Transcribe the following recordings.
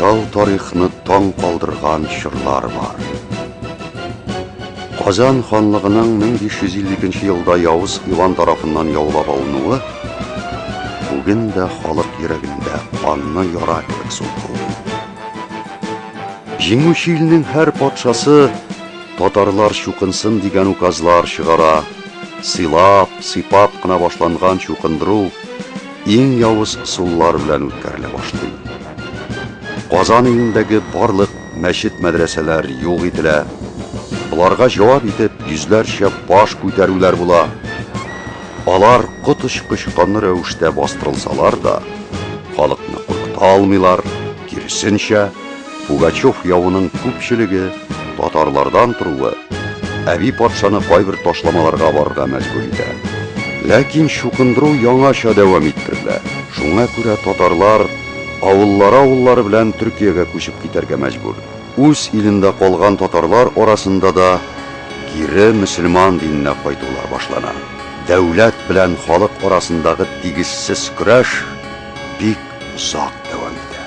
Жау тарихны таң калдырган чырлар бар. Казан ханлыгының 1552 елда Явыз Иван тарафыннан яулап алынуы бүген дә халык йөрәгендә канны яра кебек сугу. Җиңүче илнең һәр патшасы татарлар чукынсын дигән указлар чыгара. Сыйлап, сыйпап кына башланган чукындыру иң явыз суллар белән үткәрелә башлый. Казан илендәге барлык мәчет мәдрәсәләр юк ителә. Буларга җавап итеп йөзләрчә баш күтәрүләр була. Алар кот очкыч канлы рәвештә бастырылсалар да, халыкны куркыта алмыйлар. Киресенчә, Пугачев явының күпчелеге татарлардан торуы әби патшаны кайбер ташламаларга барырга мәҗбүр итә. Ләкин чукындыру яңаша дәвам иттерелә. Шуңа күрә татарлар авыллары белән Төркиягә күчеп китәргә мәҗбүр. Үз илендә калган татарлар арасында да кире мөселман диненә кайтулар башлана. Дәүләт белән халык арасындагы тигезсез көрәш бик озак дәвам итә.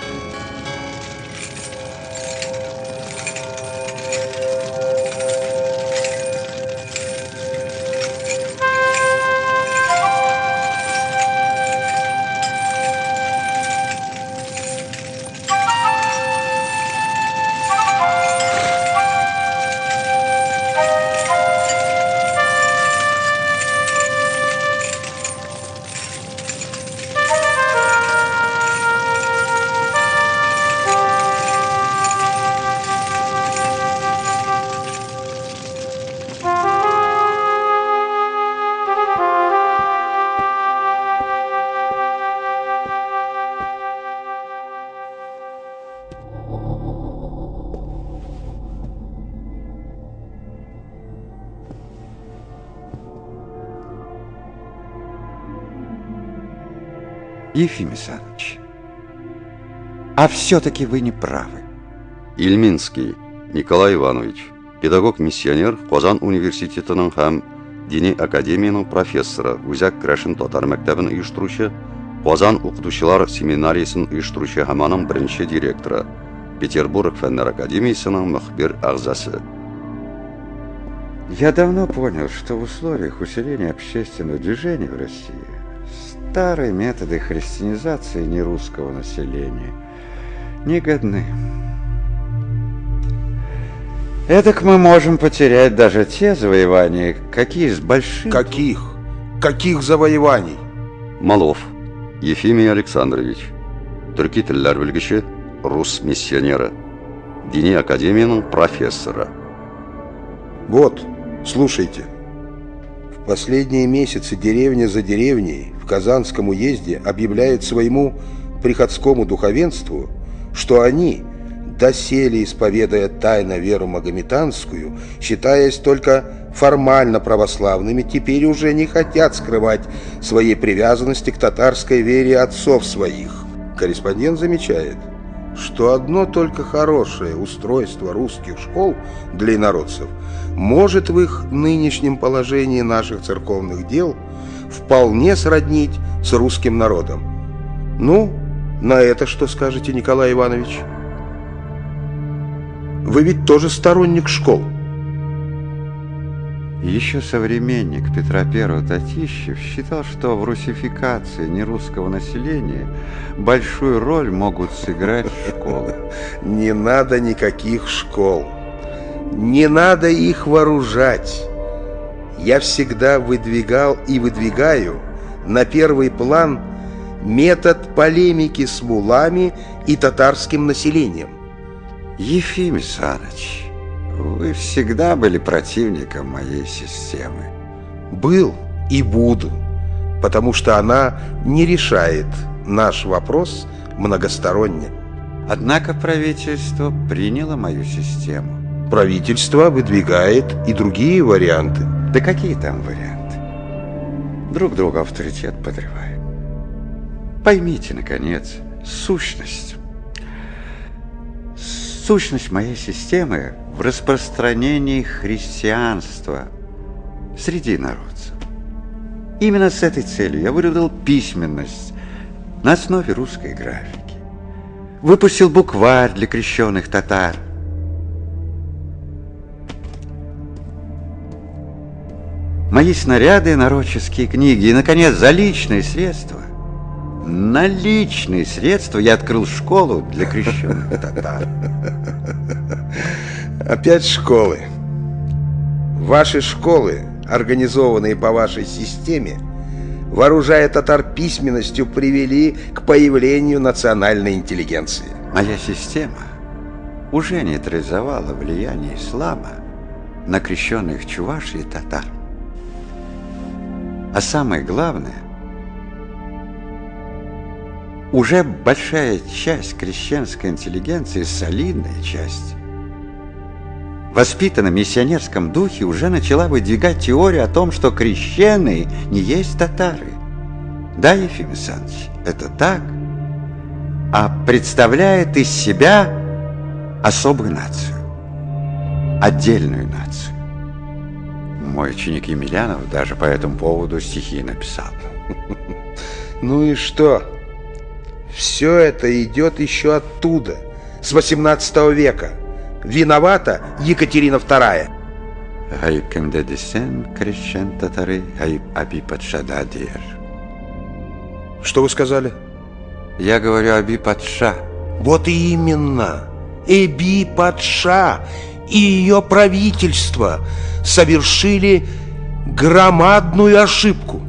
Ефим Исанович, а все-таки вы не правы. Ильминский Николай Иванович, педагог-миссионер, Казан университетының һәм Дини академияның профессоры, Үзәк Керәшен татар мәктәбен оештыручы, Казан укытучылар семинариясын оештыручы һәм аның беренче директоры, Петербург фәннәр академиясының мөхбир әгъзасы. Я давно понял, что в условиях усиления общественного движения в России старые методы христианизации нерусского населения не годны. Эдак мы можем потерять даже те завоевания, какие с большим... Каких завоеваний? Малов Ефимий Александрович, төрки телләр белгече, рус миссионеры, Дини академияның профессоры. Вот, слушайте. В последние месяцы деревня за деревней в Казанском уезде объявляют своему приходскому духовенству, что они, доселе исповедуя тайно веру магометанскую, считаясь только формально православными, теперь уже не хотят скрывать своей привязанности к татарской вере отцов своих. Корреспондент замечает, что одно только хорошее устройство русских школ для инородцев может в их нынешнем положении наших церковных дел вполне сроднить с русским народом. Ну, на это что скажете, Николай Иванович? Вы ведь тоже сторонник школ. Еще современник Петра I Татищев считал, что в русификации нерусского населения большую роль могут сыграть школы. Не надо никаких школ. Не надо их вооружать. Я всегда выдвигал и выдвигаю на первый план метод полемики с муллами и татарским населением. Ефим Александрович, вы всегда были противником моей системы. Был и буду, потому что она не решает наш вопрос многосторонне. Однако правительство приняло мою систему. Правительство выдвигает и другие варианты. Да какие там варианты? Друг друга авторитет подрывает. Поймите, наконец, сущность. Сущность моей системы в распространении христианства среди народцев. Именно с этой целью я выработал письменность на основе русской графики. выпустил букварь для крещенных татар. Мои снаряды, нароческие книги и, наконец, за личные средства. На личные средства я открыл школу для крещенных татар. Опять школы. Ваши школы, организованные по вашей системе, вооружая татар письменностью, привели к появлению национальной интеллигенции. Моя система уже нейтрализовала влияние ислама на крещенных чувашей и татар. А самое главное, уже большая часть крещенской интеллигенции, солидная часть, воспитана в миссионерском духе, уже начала выдвигать теорию о том, что крещеные не есть татары. Да, Ефим Александрович, это так, а представляет из себя особую нацию, отдельную нацию. Мой ученик Емельянов даже по этому поводу стихи написал. Ну и что? Все это идет еще оттуда, с 18 века. Виновата Екатерина II. Гайып кемде десен, крещен татары, гайып аби патшада дер. Что вы сказали? Я говорю аби патша. Вот именно. Эби Патша и ее правительство совершили громадную ошибку.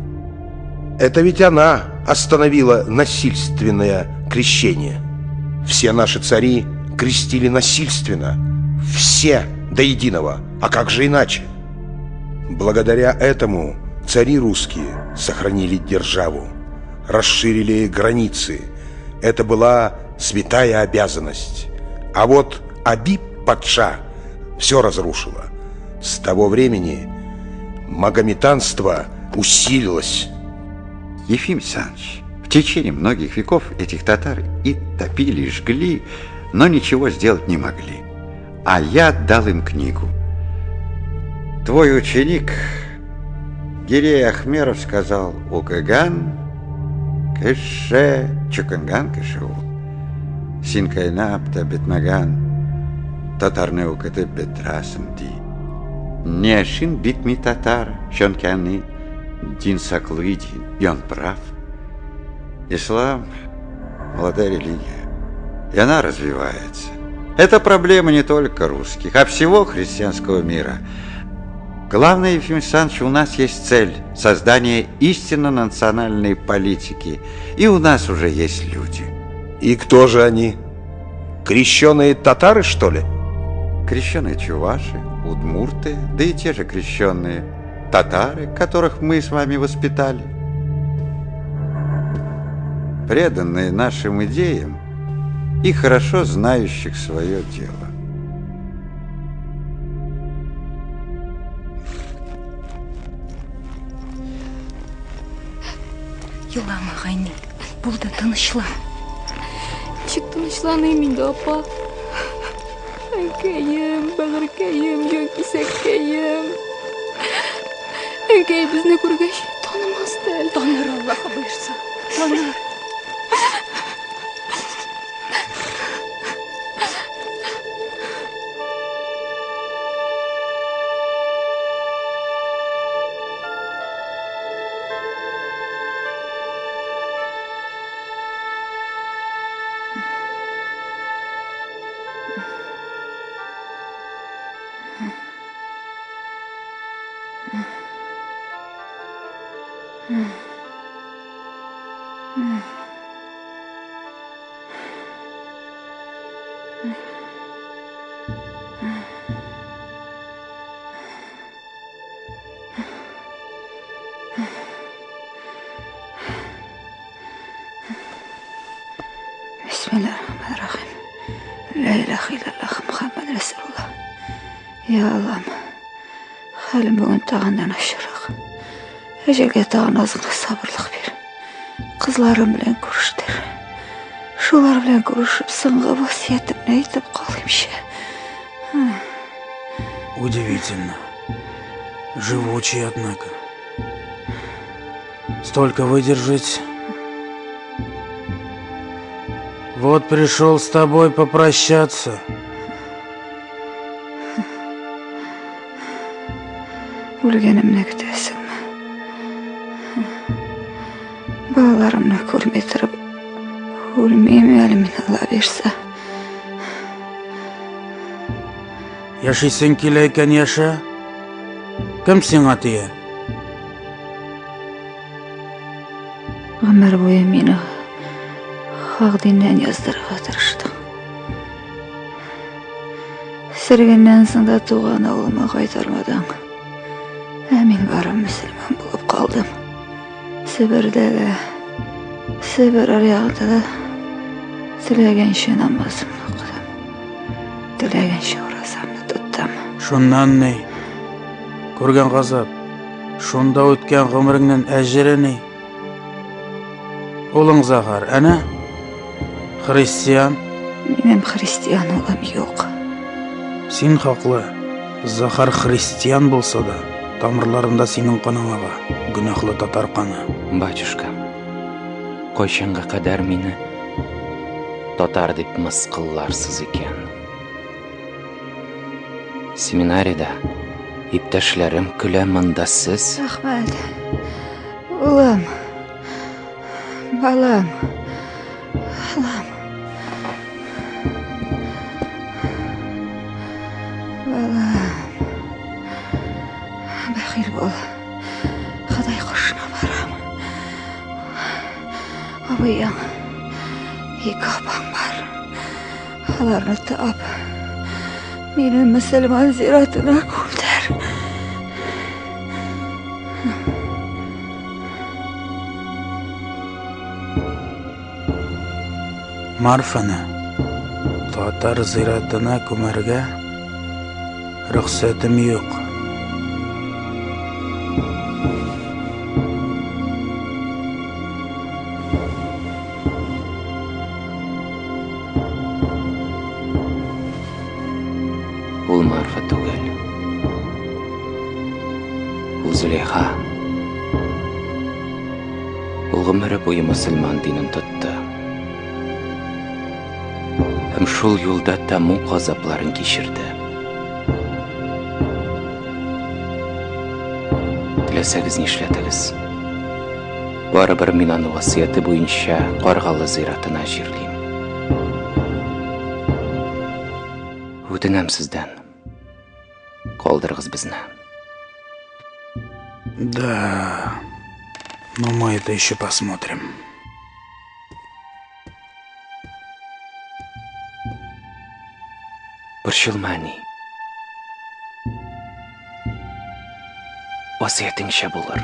Это ведь она остановила насильственное крещение. Все наши цари крестили насильственно. Все до единого. А как же иначе? Благодаря этому цари русские сохранили державу, расширили границы. Это была святая обязанность. А вот Абиб Патша все разрушила. С того времени магометанство усилилось. Ефим Александрович, в течение многих веков этих татар и топили, и жгли, но ничего сделать не могли. А я дал им книгу. Твой ученик Гирей Ахмеров сказал: «Укаган кэше чуканган кэшеу, синкайнапта бетмаган, татарне укате бетрасым ди. Нешин битми татар, шонкяны дин саклыди». И он прав. Ислам – молодая религия, и она развивается. Это проблема не только русских, а всего христианского мира. Главное, Ефим Александрович, у нас есть цель – создание истинно национальной политики. И у нас уже есть люди. И кто же они? Крещеные татары, что ли? Крещеные чуваши, удмурты, да и те же крещеные татары, которых мы с вами воспитали. Преданные нашим идеям и хорошо знающих свое дело. Елама Гайни, burada тынычлан. Ничек тынычланыйм инде, апа? Әнкәем, бәгыркәем, җанкисәккәем. Әнкәй безне күргәч танымасты әле. Таныр, Аллаһы боерса. Таныр. Bismillahirrahmanirrahim. La ilahe illallah Muhammed Resulullah. Ya Allah'ım, halim bugün tağından aşırıq. Ecəlgə tağın azına sabırlıq ver. Kızlarım bilen görüşdür. Şular bilen görüşüp sınğa vasiyetimni aytып kalayım şe. Удивительно. Живучий, однако. Столько выдержать. Вот пришел с тобой попрощаться. Өлгенімні күтесің. Балаларымны көрмей тұрып, өлмеймін әлі мен ала берсе. Яшайсың келе екен яша. Кім сен атыя? Ғұмыр бойы мені хақ диннен яздырға тырыштың. Сіргеннен соң да туған ауылыма қайтармадың. Мен барым мұсылман болып қалдым. Сібірдегі, Сібір арияғында да тілегенше намазымды оқыдым. Тілегенше оразамды тұттым. Шоннан не? Көрген ғазап, шонда өткен ғұмырыңнан әжірі не? Олың Захар, әне? Христиан? Менің христиан олам жоқ. Сен хақлы, Захар христиан болса да, тамырларында сенің қаныңаға күнәхлы татар қаны. Батюшка, қойшанға қадар мені татар деп мысқылларсыз екен. Семинарияда иптәшләрем күлә мында сіз. Ахмет, улым, балам, балам. Бәхил бол, Құдай құшына барам. Абыяң, екі апаң бар. Аларны тап, мені мұсылман зиратына көтер. Марфаны татар зиратына көмәргә рөхсәтем юк. Ул Марфа түгел. Ул Зөлейха. Ул ғұмыры бойы мұсылман динін тұтты. Һәм шул юлда таму ғазапларын кешірді. Теләсәгез нишләтегез. Барыбер мин аны васыяты буенча Каргалы зиратына җирлим. Үтенәм сездән. Калдырыгыз безне. Да, но мы это еще посмотрим. Борчылманы. Васыятыңча булыр.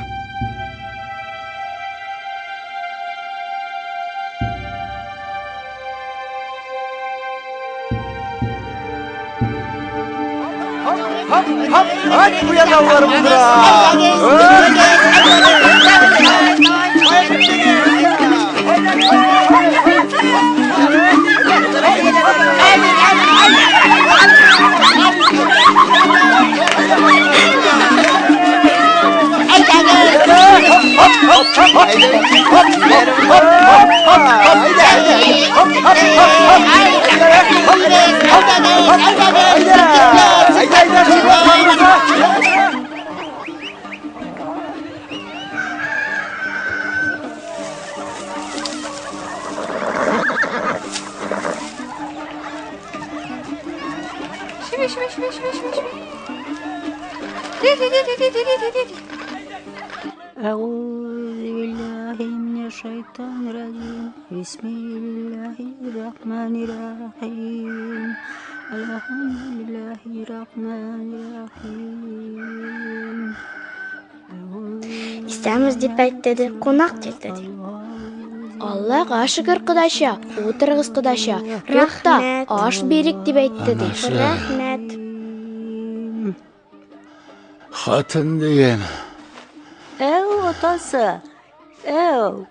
أعوذ بالله من الشيطان الرجيم بسم الله الرحمن الرحيم الحمد لله الرحمن الرحيم İstəmiz dipət dedi, qonaq gel dedi. Allah'a şükür Құдайша, отырығыз Құдайша. Рөхта, аш берик дип әйтте. Рәхмәт. Хатын дигән. Әу, атасы, әу.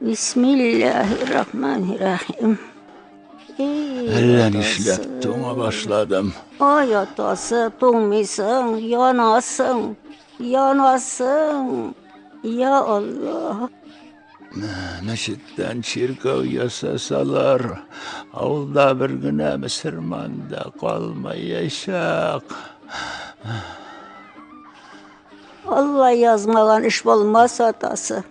Bismillahirrahmanirrahim. Әллә нишләп туңа башладым. Ай, атасы, туңмыйсың, янасың, янасың. Ya Allah. Мәчеттен çirkev yasasalar, avulda bir güne Müslüman da kalmayacak. Allah yazmagan iş olmaz atası.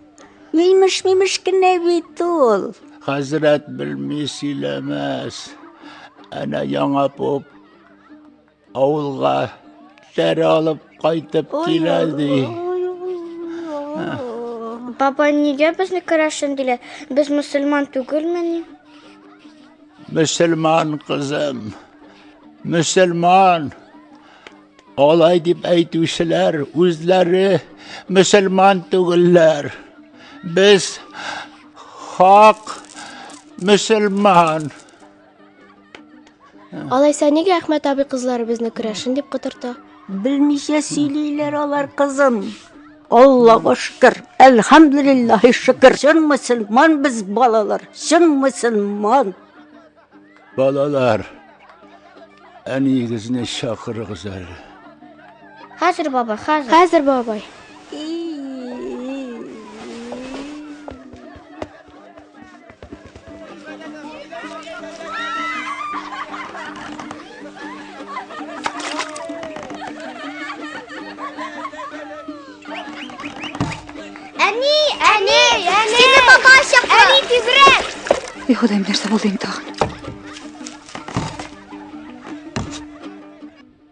Miymiş ki ne bitti ol. Hazret bilmeyi silemez. Ana yana pop avulga deri alıp kaytıp geldi. Baba nega bizni karashindilar? Biz musulmon tugilmi? Müslüman kızım, Müslüman. Olay dip aytuşlar, özleri Müslüman tugiller. Biz hak Müslüman. Alaysa nega Ahmet abi kızları bizni karashin deb qidirdi? Bilmişe söyleyler olar kızım. Allah'a şükür, elhamdülillahi şükür. Şun Müslüman biz balalar, şun Müslüman. Balalar, en iyisini şakırıqlar. Hazır baba, hazır. Hazır baba. Anne, seni baba aşağı. Anne tezrek. Ey Xudayım nerse bulayım tağın.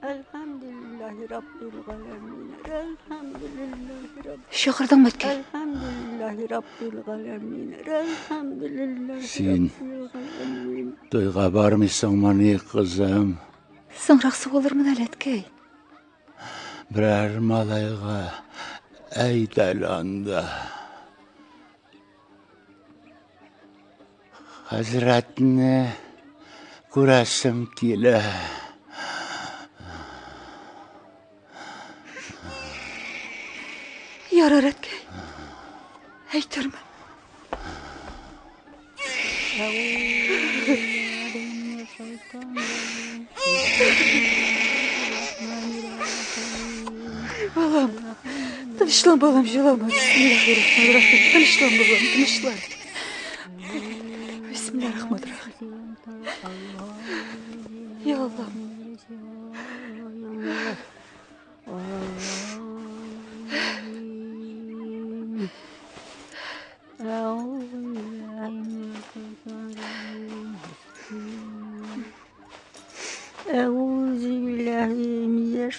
Elhamdülillahi Rabbil alemin. Elhamdülillahi Rabbil Şakırdan mı etkey? Elhamdülillahi Rabbil alemin. Elhamdülillahi Sen Rabbil alemin. toyga barmıysan mani kızım? Sınraqsı olur mu da etkey? Birer malayga aytalanda. Hazretini kurasım kile. Yarar etkey. Eytirme. Balam. Tınışlan balam, жылама. Bismillahirrahmanirrahim. Tınışlan balam, tınışlan. Bismillahirrahmanirrahim. Ya Allah'ım.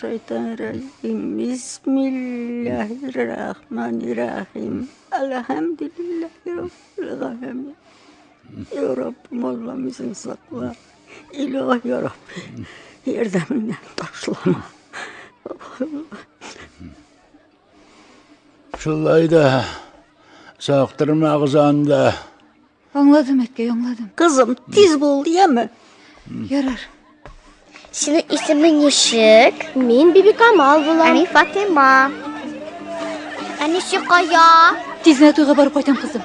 Euzubillahimineşşeytanirracim. Bismillahirrahmanirrahim. Elhamdülillahi Rabbil alemin. Ya Rabbim Allah bizi sakla. İlahi ya Rabbi. Yerdeminden taşlama. Şullay da saktırma kızanda. Anladım etkey, anladım. Kızım tiz bul diye mi? Yarar. Senin ismin Işık. Men Bibi Kamal bulam. Ani Fatima. Ani Şıkaya. Tezine toyga barıp qaytam kızım.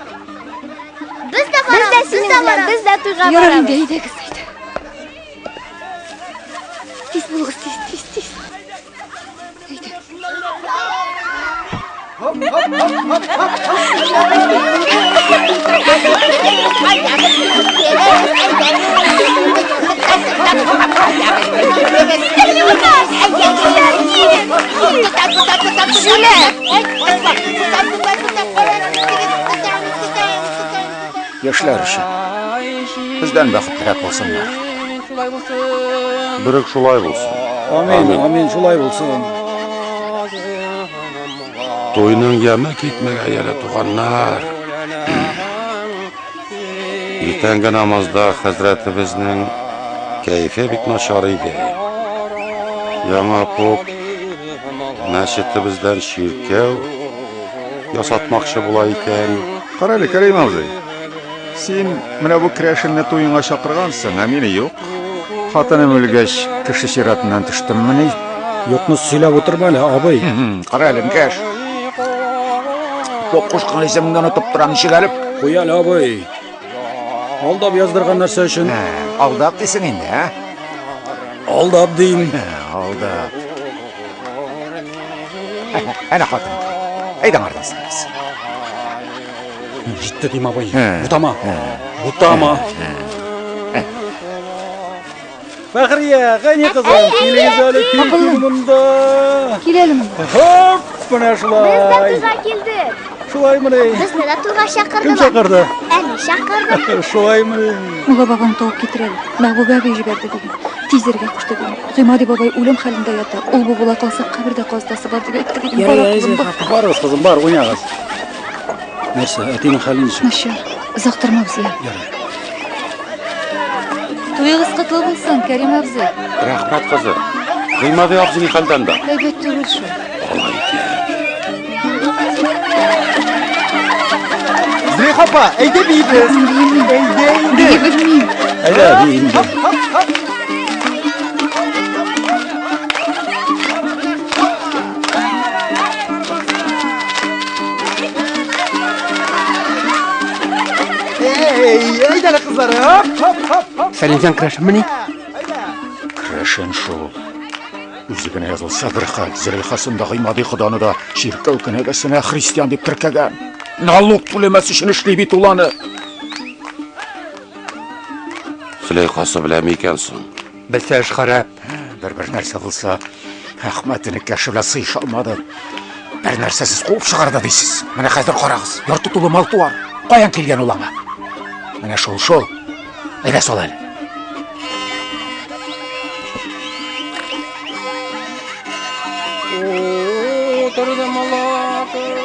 Biz de varamiz. Biz de toyga Yarar baramiz. indi, eyde kız, eyde. Tez bul kız, tez. Eyde. Yaşlar için. Bizden bakıp bırak olsunlar. Birik şulay bulsun. Amin, şulay bulsun. Toyunun yemek etmege yere tuğanlar. Ertengi namazda Hazretimizin keyfi bit naşarıydı. Yana pop mescitimizden şirkev yasatmakçı bulayken. Qaraylı Kerim avzay. Sen mine bu kreşinne toyuna şakırgansın, emini yok. Xatınım ölgeç kişi şiratından tıştım mini. Yo'qni söylab o'tirmali, abay. Qaraylı keş. To'qqiz qilisimdan o'tib turam ishig olib. Qo'yal abay. Aldab yozdirgan narsa uchun Aldab desing endi, ha? aldab deyim. Aldab. Ana xotin. Қайдаңардан сарас. Житті дейм абай. Бұтама. Бұтама. Фахрия, қайне қызым? Келіңіз әлі келгені мұнда. Келелім. Хоп, мына шылай. Біз де тұға келдік. Шылай мұны. Бізді де тұға шақырды. Кім шақырды? Әне шақырды. Шылай мұны. Ұла бабам тауып кетірелі. Мағбубе әбей жіберді деген. Тезерге құшты деген. Ғимади бабай өлім халінде ята. Ол бұл бола қалса қабірде қоздасы бар деп айтты деген. Барыз қызым, бар, ойнағыз. Нәрсе, әтенің халін үшін. Нашар, ұзақтырма бізге. Тойығыз құтлы болсын, Кәрим абзы. Рахмат қызы. Ғимади абзының қалдан да. Әйбет түгіл шу. Зрек апа, әйде бейбіз. Бей білмейм. Әйде бейбіз. Әйдәлі қызлары, хоп. Сәлемжан Крашын міне? Крашен шул. Үзігіне язылса бір хал, Зілхасында Ғимади құданы да ширкау кінегісіне христиан деп тіркеген. Налог төлемес үшін ішлей бит уланы. Зілхасы біләм екенсің. Білсе үш қарап. Бір нәрсе қылса, Ахметіні кәшілі сыйша алмады. Бір нәрсесіз қуып шығарды дейсіз. Міне қазір қарағыз, йорты тұлы мал туар. Қаян келген улаңа? Міне шол. Әйде сол әлі.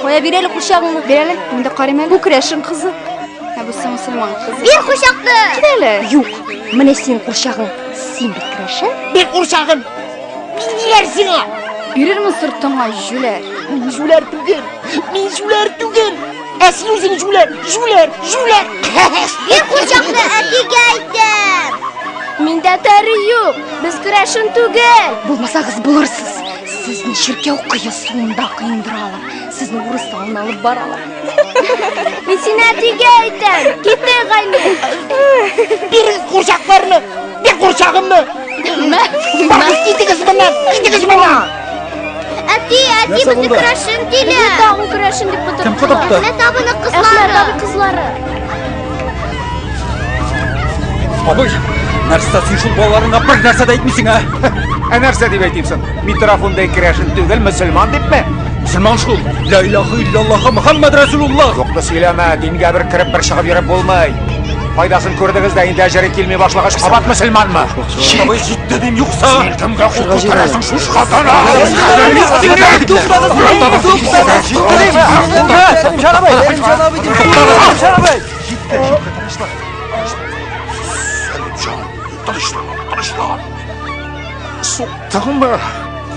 Қоя берелі құшағыңды. Берелі, менде қарим әлі. Бұл күрешін қызы. Бұсы мұсылман қызы. Бер құшақты. Келелі. Юк, міне сен құршағың. Сен бет Крашен? Бер құршағым. Мен нелер сеңа? Берермін сұрттыңа жүлер. Мен жүлер түгел. Әсін өзің жүлер. Бер құшақты әтеге айттым. Менде тәрі yok. Біз Крашен түгел. Болмасағыз бұлырсыз. Сіздің шіркеу қиысуында қиындыралар. Сіздің ұрыстауын алып баралар. Мен сені әтеге айттым. Кетті ғайны. Беріңіз құршақтарыны. Бер құршағымны. Бақыз кетігіз мұнан. Әти, бізді Крашен келі. Біз тағын Крашен деп бұтыр. Кім құдықты? Әхмет абыны қызлары. Абай, нәрсе сен шул балаларыңа бір нәрсе де айтмайсың, Ә нәрсе деп айтымсың? Митрофондай Крашен түгел мұсылман деп ме? Мұсылман шул. Ла илаха иллаллаха Мұхаммад Расулуллах. Жоқты сөйлеме, динге бір кіріп бір шығып еріп болмай. Пайдасын көрдіңіз де енді әжері келмей башлағаш қабат мұсылман ма? Абай, житті дейм, юқса. Сен кімге құтты тұрасың шуш қатана? Соқтың ба?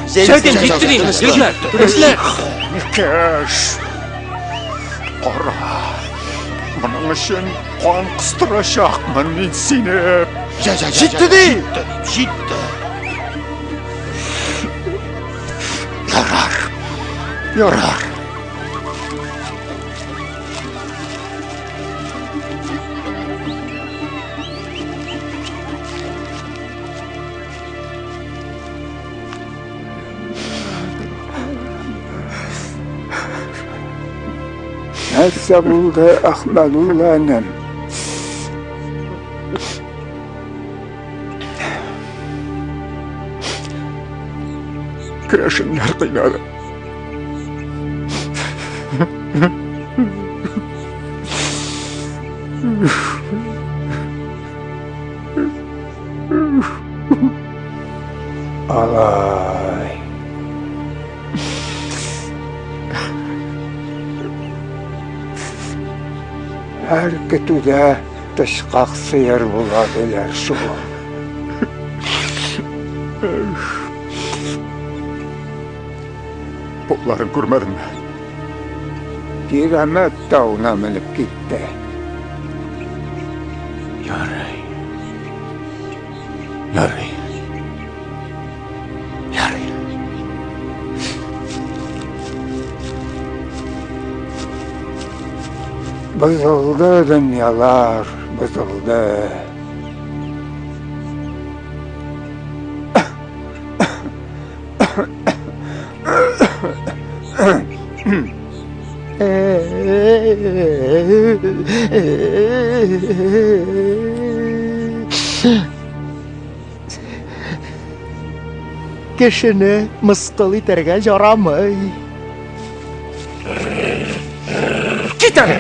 Сәлден житті дейм, жүзлер. Кәш. Қара. Мұның үшін қан қыстырашақмын мен сені. Житті дейм. Житті. Ярар. Нәрсе болды Ахмадулланым. Крашенлер қинады. Алай. Әр кетуде тышқақ сиыр болады шул. Бұларын көрмедім бе? Пирамид тауына мініп кетті. Ярай. Бұзылды дүниялар, бұзылды. Кешене мыскыл итәргә ярамый. Кит әле!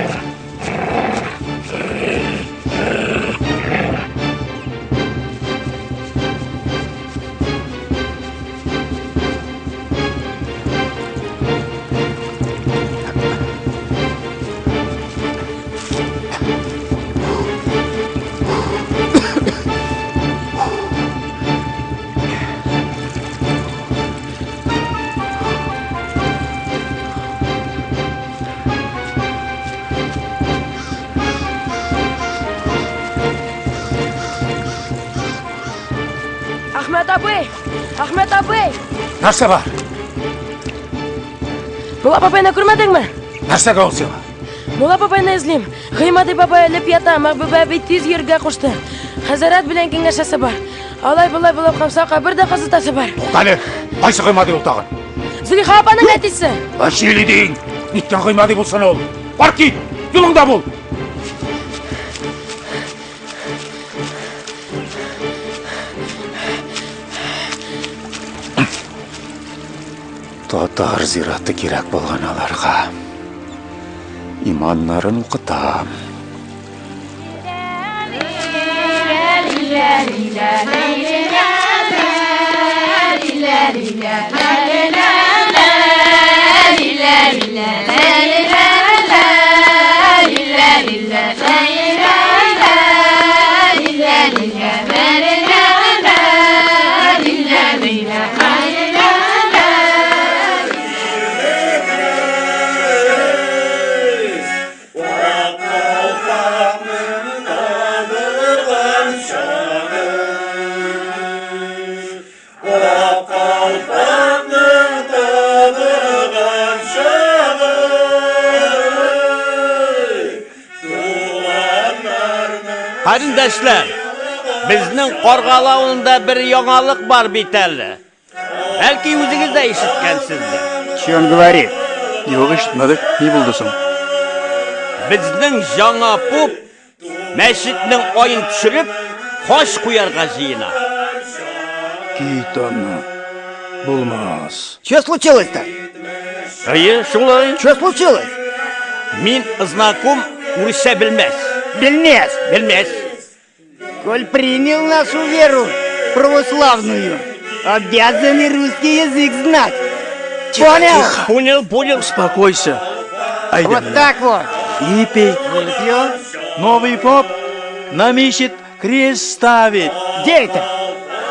Ahmet abi! Нәрсе бар? Mulla babayını көрмәдеңме? Нәрсәгә ул сиңа? Mulla babayını эзлим. Гыймади бабай элеп ята, Мәхбүбә бит тиз йөргә кушты. Хәзрәт белән киңәшәсе бар. Алай-болай булып калса, кабер дә кызытасы бар. Туктале, кайсы Гыймади ул тагын? Зөлиха апаның әтисе. Ашили диң. Ниткән Гыймади булсын ул? Бар кит, юлыңда бул. Татар зираты кирәк булган аларга. Иманнарын укытам. Qarindaşlar, bizning Qorg'alonda bir yangilik бар bit әле. Belki o'zingiz de eshitgansizdir. Чё он говорит? Yok eshitmadik. Ne bo'ldi so'ng? Bizning жаңа pup masjidning oyын tushirib, qosh qo'yarga jiyina. Kitonni. Bo'lmas. Что случилось-то? Шулай. Что случилось? Min знаком урысча bilmas. Bilmas. Коль принял нашу веру православную, обязаны русский язык знать. Понял? Понял. Успокойся. Айда. Вот так вот. Выпей. Выпью. Новый поп на мечеть крест ставит. Где это?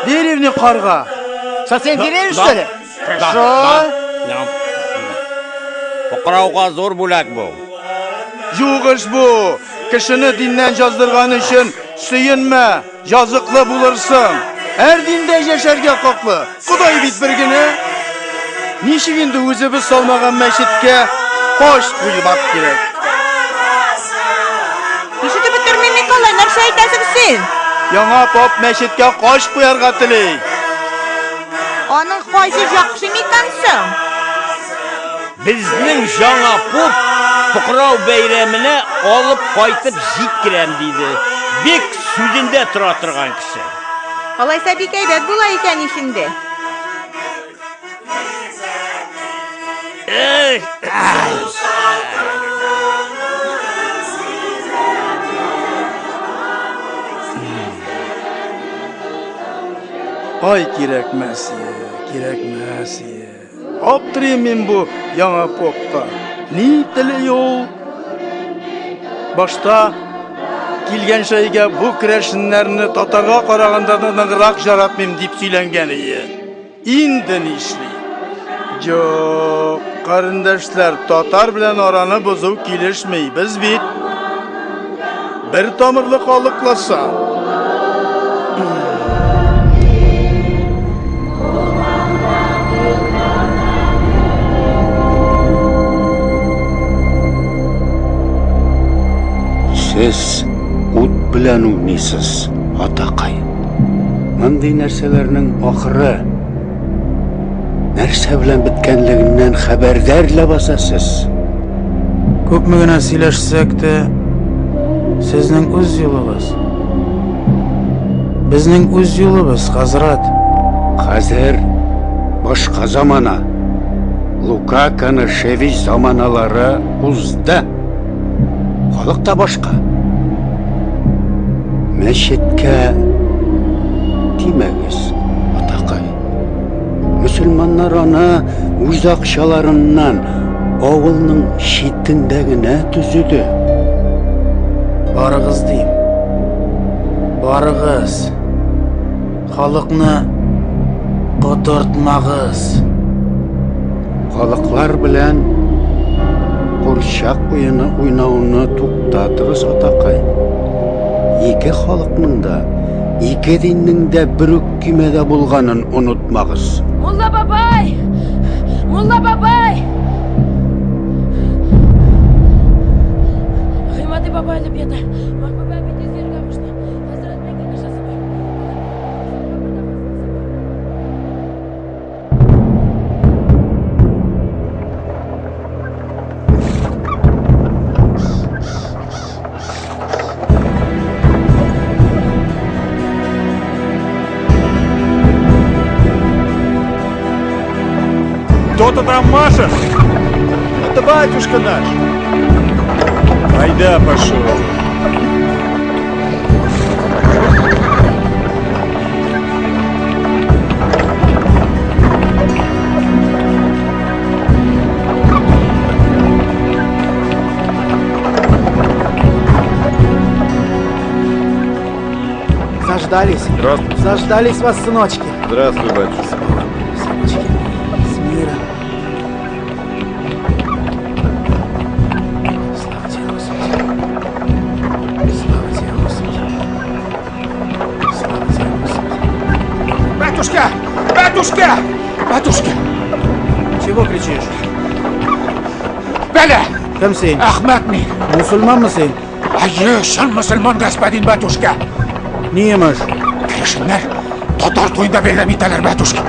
Деревня Қарға. Совсем деревня, что ли? Хорошо. Оқырауға зор бүләк бұл. Юғыш bu. Kişini dindən jazdırğan üçün suyunma, yazıqlı bulursun. Her dinde yaşarga qoqlı. Құдай bit bir günü. Nişik indi özübüz salmağan məşidke qoş buymak gerek. Nişik bitirmey Mikolay, нәрсе айтасың сен? Яңа поп мәшітке qoş qo'yarga tiley. Аның қайсы жақшы мекансың? Bizning жаңа pup Fuqaro bayramini olib qaytib jitkirem deydi. Bek sudinde tura turgan kishi. Alaysa bek aybat bo'lar ekan ishinde. Ay kerakmas. Optireyim men bu yana popqa. Ni tili yo'q. Boshda kelgan shayga bu kirashinlarni Tatarga qaraganda nig'roq jaratmim deb söylangan edi. Endi nishli. Yo'q, qarindoshlar, Tatar bilan orani buzuv kelishmay. Biz bit bir tomirli qoliqlasa. Siz ут bilan uynaysiz, Ataqay. Bunday narsalarning oxiri narsa bilan bitganligidan xabardorla basasiz. Көпме генә сөйләшсәк тә, сезнең үз юлыгыз. Безнең үз юлыбыз, хәзрәт. Хәзер башка замана. Лука Канашевич заманалары узды. Халык та башка. Мәчеткә тимәгез, атакай. Мөселманнар аны үз акчаларыннан авылның читендә генә төзүде. Барыгыз дим. Барыгыз. Халыкны котыртмагыз. Халыклар белән курчак уены уйнауны туктатыгыз, атакай. Ике халыкның да, ике диннең дә бер үк көймәдә булганын онытмагыз. Мулла бабай! Мулла бабай! Гыймады бабай әлеп ята. Бабай бит изергә кушты. Хәзрәт бик кешесе бар. Кто ты там машешь? Это батюшка наш. Айда, пошел. Заждались. Здравствуйте. Заждались вас, сыночки. Здравствуй, батюшка. Сыночки, с миром. Слава тебе, Господи. Слава тебе, Господи. Слава тебе, Господи. Батюшка! Батюшка! Батюшка! Чего кричишь? Бәлә! Кем сен? Ахмат мин. Мусульманмы сен? Айы, шын мусульман, господин батюшка. Ниемеш? Керешеннәр татар туенда бәйләм итәләр, батюшка.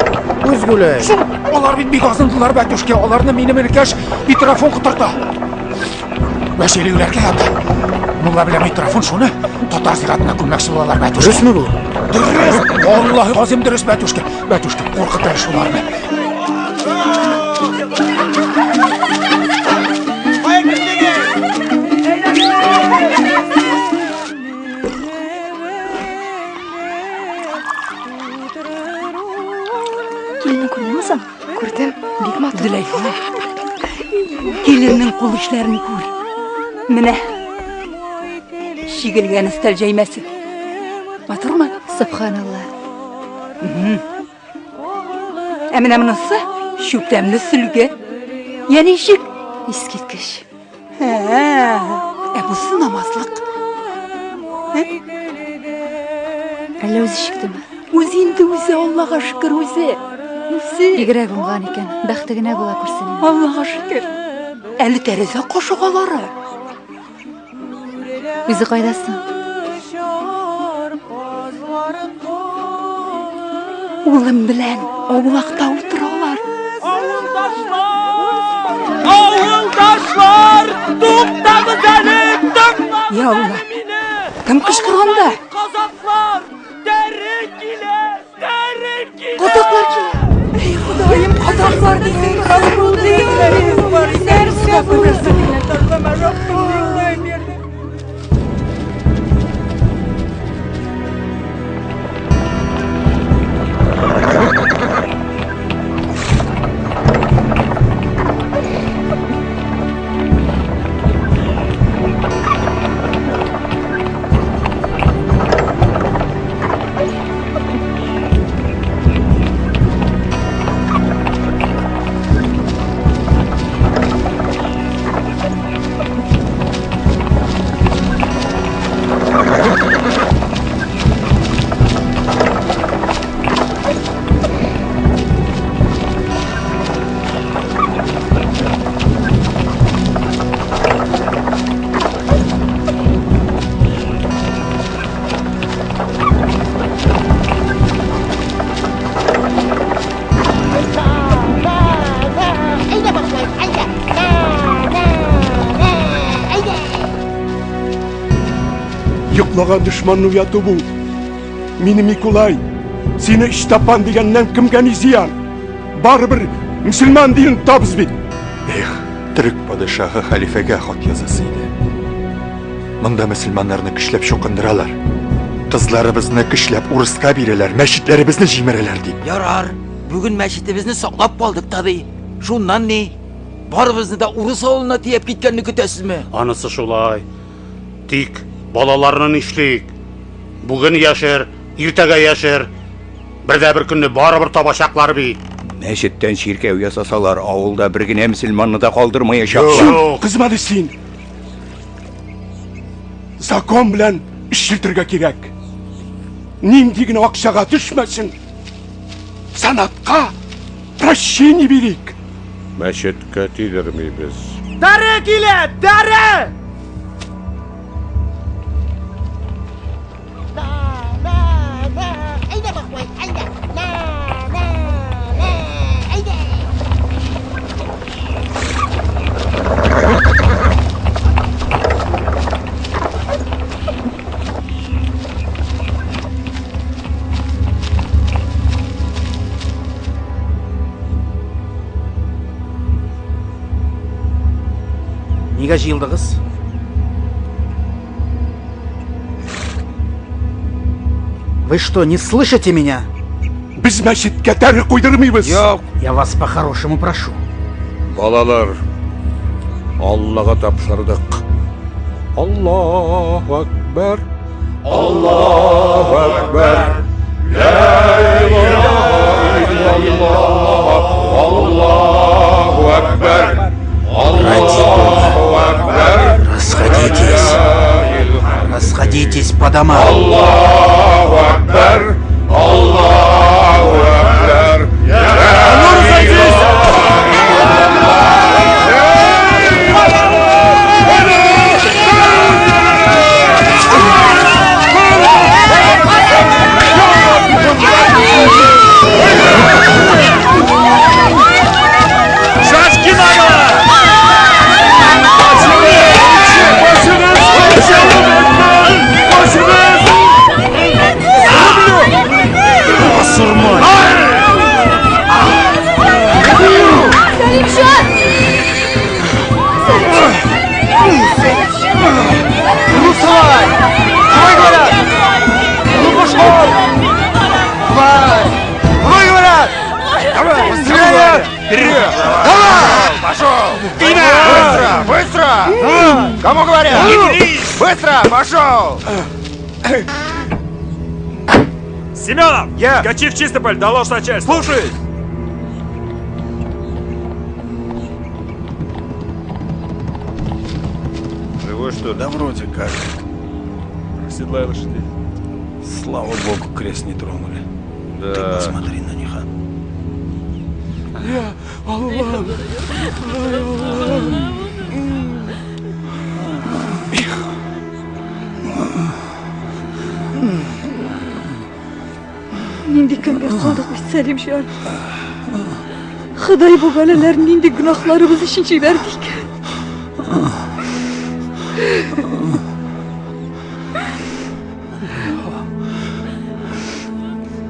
Күз гүләй. Алар бит бик азындылар, батюшка. Аларны минем Иркәш микрофон кытырта. Вәсиләүләргә ята. Мулла белән микрофон шуны татар зиратына күлмәкче булалар, батюшка. Дөресме бу? Дөрес. Аллаһы газим дөрес, батюшка. Батюшка, куркытыр шуларны. Келінні көрмеймісің? Көрдім, бек матур. Зüleyha, gelinin kul işlerini gör. Mine, şigilgen istel ceymesi. Matır mı? Subhanallah. Emine minası, şüklemli sülge. Yeni işik. Eskitkiş. Busu namazlık. Әлі өзі шікті ме? Өзі енді өзі, Allah'a şükür өзі. Өзі. Бигірек оңған екен, бәқтігіне бола көрсенем. Allah'a şükür. Әлі тәрізі қошығалары. Өзі қайдасың? Oğlum bilen oğlakta oturuyorlar. Avuldaşlar, tuttağız elim, tıkla. Ya Allah, kim kışkıranda? Kazaklar, derin gile, derin gile. Kazaklar ki. Ey Hudayım, kazaklar desin, kazaklar desin. Nerede burası? Атлаған дұшманның ұяты бұл. Мені Миколай, сені Штапан дегеннен кімге не зиян? Барыбір мұсылман дейін табыз бет. Эх, түрік падышағы халифеге хат язасıydı. Мында мұсылманларны күшләп шоқындыралар. Қызларыбызны күшләп урысқа бирелер, мәшітлерібізні жимерелер deyip. Ярар, бүгін мәшітімізні сақлап қалдық тады. Шуннан не? Барыбызны да урыс ауылына тиеп кеткенні күтесіз ме? Анысы шулай. Тик балаларының ішлейік. Бүгін яшер, ертеге яшер. Бірде-бір күнні барыбір табашақлар бейт. Мәшіттен ширкеу ясасалар, ауылда бір гіне мұсылманны да қалдырмайышақ. Қызмады сен. Закон білән ішілтірге керек. Ниндеген ақшаға düşмәсін. Санатқа прощение берейік. Мәшітке тидірмейбіз. Дәрі келе, дәрі! Неге жиылдығыз? Вы что, не слышите меня? Біз мәшітке дәрі қойдырмайбыз. Yok, я вас по-хорошему прошу. Балалар, Аллаға тапшырдық. Аллаху Акбар. Аллаху Акбар. Ла илаха иллаллах. Аллаху Акбар. Аллаху Акбар. Расходитесь по домам. Аллаху Акбар. Аллаху Акбар. Быстро! Кому говорят? Быстро! Пошел! Семенов! Скачи в Чистополь, доложь начальству! Слушай! Живой что? Да вроде как. Седлай лошадей. Слава богу, крест не тронули. Да. Ты посмотри на них, а. Nindi kemge kaldık biz Selim Şah. Hıday bu beleler nindi günahlarımız için çiverdik.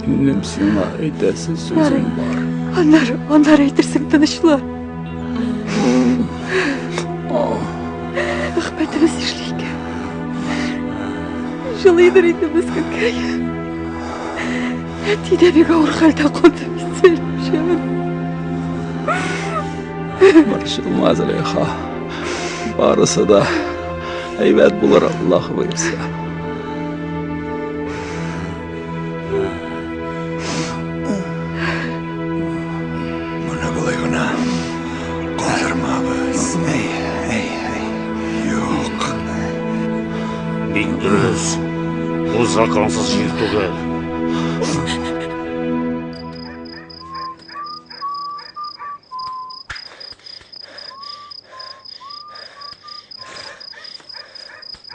Немсина айтасың сөзің бар. Onlar eytirsin tanışlar. Hikmetimiz işleyik. Жылыйдыр инде biz kökey. Тиде бек ауыр халда қонды biz Selim Şah. Баршылма Зüleyxa. Барысы да әйбәт булыр Аллаһ бұйырса. Дұрыс, бұл законсыз жер түгел.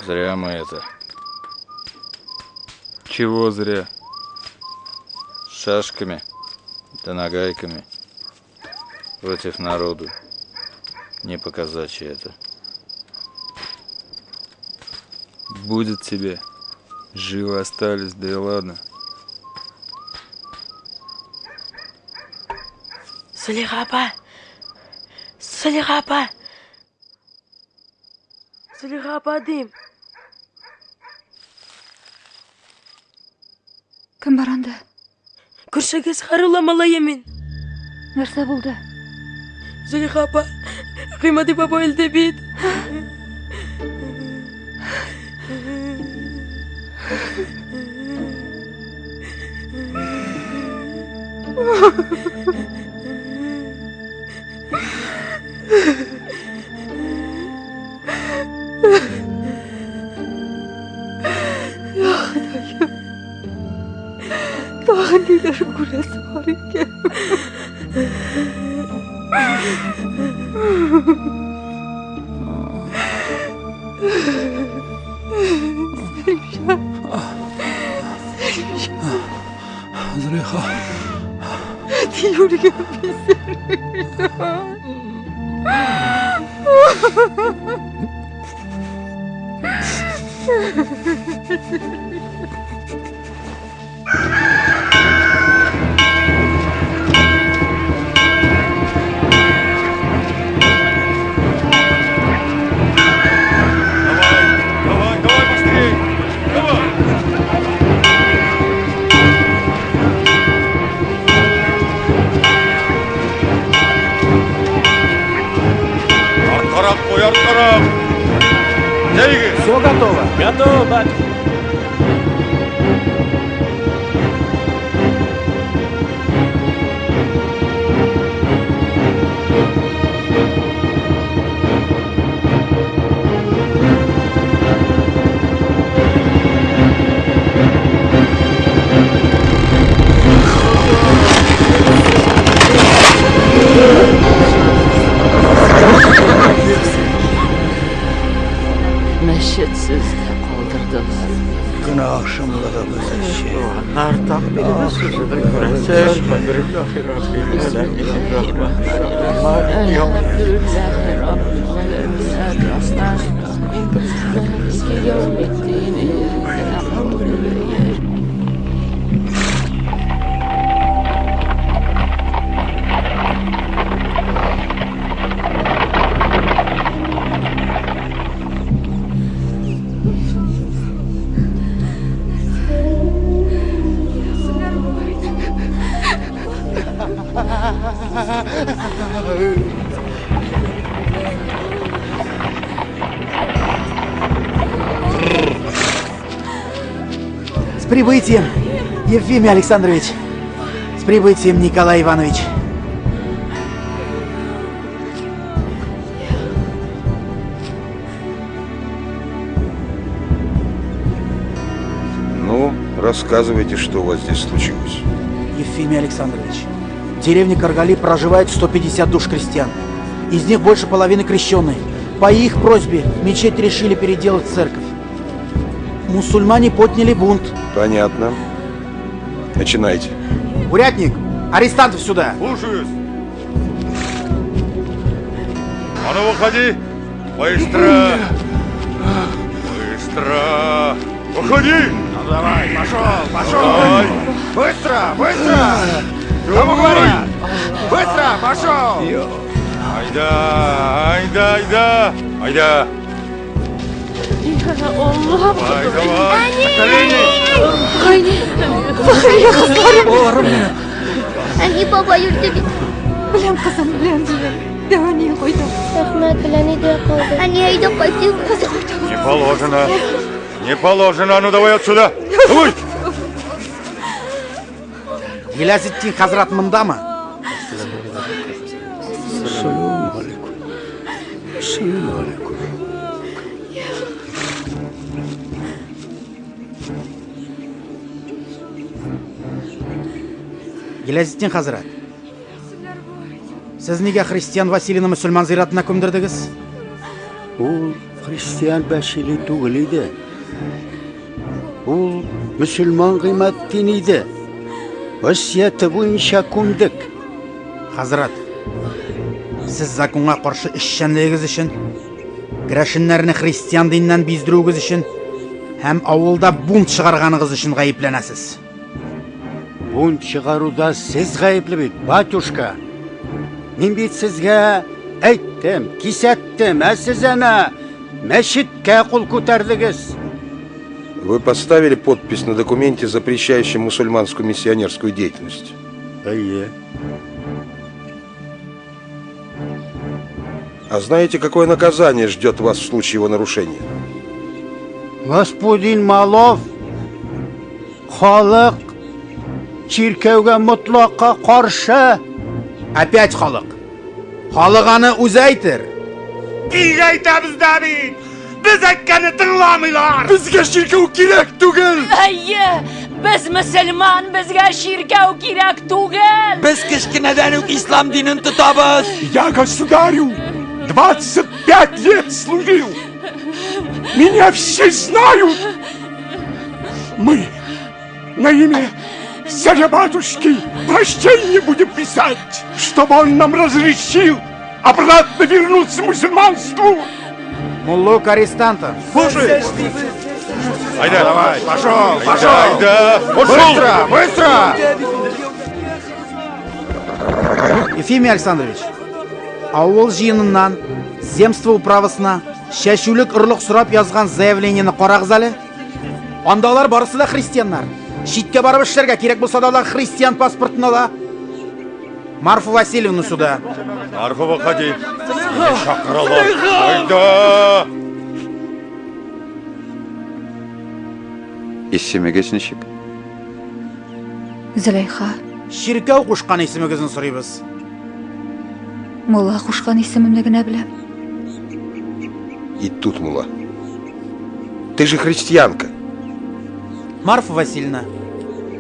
Зря мы это. Чего зря? Шашками да нагайками против народу. Не показачье это. Будет тебе Живы остались, да и ладно. Зөлиха апа! Зөлиха апа! Зөлиха апа дейм. Кім бар анда? Күршіге сарыламала емен. Нәрсе болды? Зөлиха апа, Ғимади баба өлді бейді. Daha neler göresi var iken. Züleyha. Diyorum bize. Все готово? Готово, батя. Mescitsiz kaldırdılar. Günah akşamında da böyle şey. Onlar takdirimiz sözüdür görəcək. С прибытием, Ефимий Александрович! С прибытием, Николай Иванович! Ну, рассказывайте, что у вас здесь случилось. Ефимий Александрович, в деревне Каргали проживает 150 душ крестьян. Из них больше половины крещенные. По их просьбе в мечеть решили переделать церковь. Мусульмане подняли бунт. Понятно. Начинайте. Урядник, арестантов сюда! Слушаюсь. А ну выходи! Быстро! Быстро! Выходи! Ну давай, пошел! Давай. Быстро, быстро! Кому говорят? Быстро, пошел! Айда! Айда! Allah'ım. Давай! Bakayım kızlarım. Oğlum benim. Anne baba yurdu bit. Bilem kızım, bilem. Deva niye koydum? Rahmet bilen uyda kaldı. Anne uyda koydum. Не положено! А ну давай отсюда! Давай! Гилязеттин Хазрат мында ма? Assalamu alaikum. Assalamu alaikum. Гилязеттин Хазрат, siz nega Xristian Vasiliyni musulmon ziyoratına ko'mdirdingiz? Ул Христиан Vasiliy түгел иде. Ул мусульман Гыйматтин иде. Vasiyati bo'yicha ko'mdik. Hazrat, siz zakonga qarshi ishchanligingiz uchun, kirashinlarni xristian dinidan bezdirugingiz uchun һәм авылда бунт чыгарганыгыз өчен гаепләнәсез. Бунт чыгаруда сез гаепле бит, батюшка. Мин бит сезгә әйттем, кисәттем, ә сез әнә мәчеткә кул күтәрдегез. Вы поставили подпись на документе, запрещающем мусульманскую миссионерскую деятельность? А знаете, какое наказание ждет вас в случае его нарушения? Господин Малов, халык чиркәүгә мотлакка каршы. Опять халык. Халык аны үзе әйтер. Biz әйтәбез дә бит! Biz әйткәнне тыңламыйлар! Безгә чиркәү кирәк түгел! Әйе! Biz мөселман, безгә чиркәү кирәк түгел! Biz кечкенәдән үк ислам динен тотабыз! Я государю 25 лет служил! Меня все знают! Мы на имя царя-батюшки прощение будем писать, чтобы он нам разрешил обратно вернуться к мусульманству! Муллук арестантов. Слушай! Айда, давай, пошел! Быстро, быстро! Ефимий Александрович, авыл жиынынан земство управасына шәшүлек ырлык сорап язган заявлениене карагыз әле. Андалар барысы да христианнар. Шиткә барып эшләргә кирәк булса да алар христиан паспортын ала. Марфа Васильевна суда. Марфа, выходи. Шакыралар. Айда! Исемегез ничек? Зөләйха. Ширкәү кушкан исемегезне сорыйбыз. Мулла кушкан исемемне генә беләм. И тут, мула. Ты же христианка. Марфа Васильевна,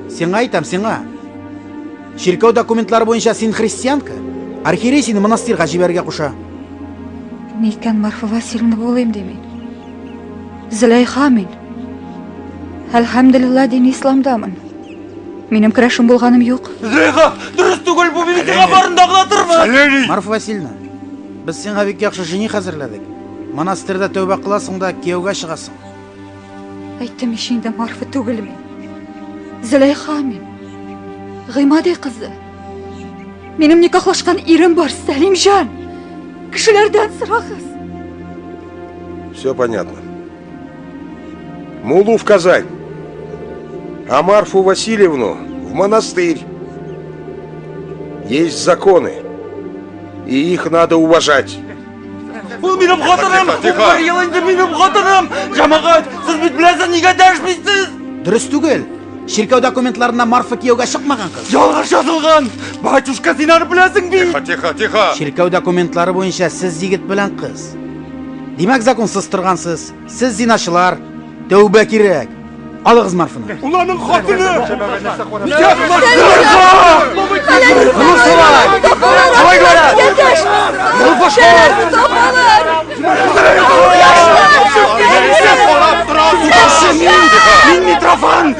сиңа әйтәм, сиңа. Ширкәү документлары буенча син христианка. Архиерей сине монастырьга җибәргә куша. Никән Марфа Васильевна булыйм ди мин. Зөләйха мин. Әлхәмдулилла дин исламдамын. Минем керәшем булганым юк. Зөләйха, дөрес түгел бу, минеке барында гылатырмы? Марфа Васильевна, без сиңа бик яхшы жених хәзерләдек. Монастырьда тәүбә кыласың да кияүгә чыгасың. Әйттем ишинде Марфа түгел мин. Зөләйха мин. Гыймади кызы. Минем никахлашкан ирем бар, Сәлимҗан. Кешеләрдән сорагыз. Все понятно. Мулу в Казань, а Марфу Васильевну в монастырь. Есть законы, и их надо уважать. Ул минем хатыным! Бер ел инде минем хатыным! Җәмәгать, сез бит беләсез, нигә дәшмисез? Дөрес түгел. Ширкәү документларында Марфа кияүгә чыкмаган кыз. Ялгыш язылган! Батюшка, син аны беләсең бит! Тихо! Ширкәү документлары буенча сез егет белән кыз. Димәк, законсыз торгансыз. Сез зинашылар. Тәүбә кирәк. Алыгыз Марфаны. Уланың хатыны! Мин Митрофан!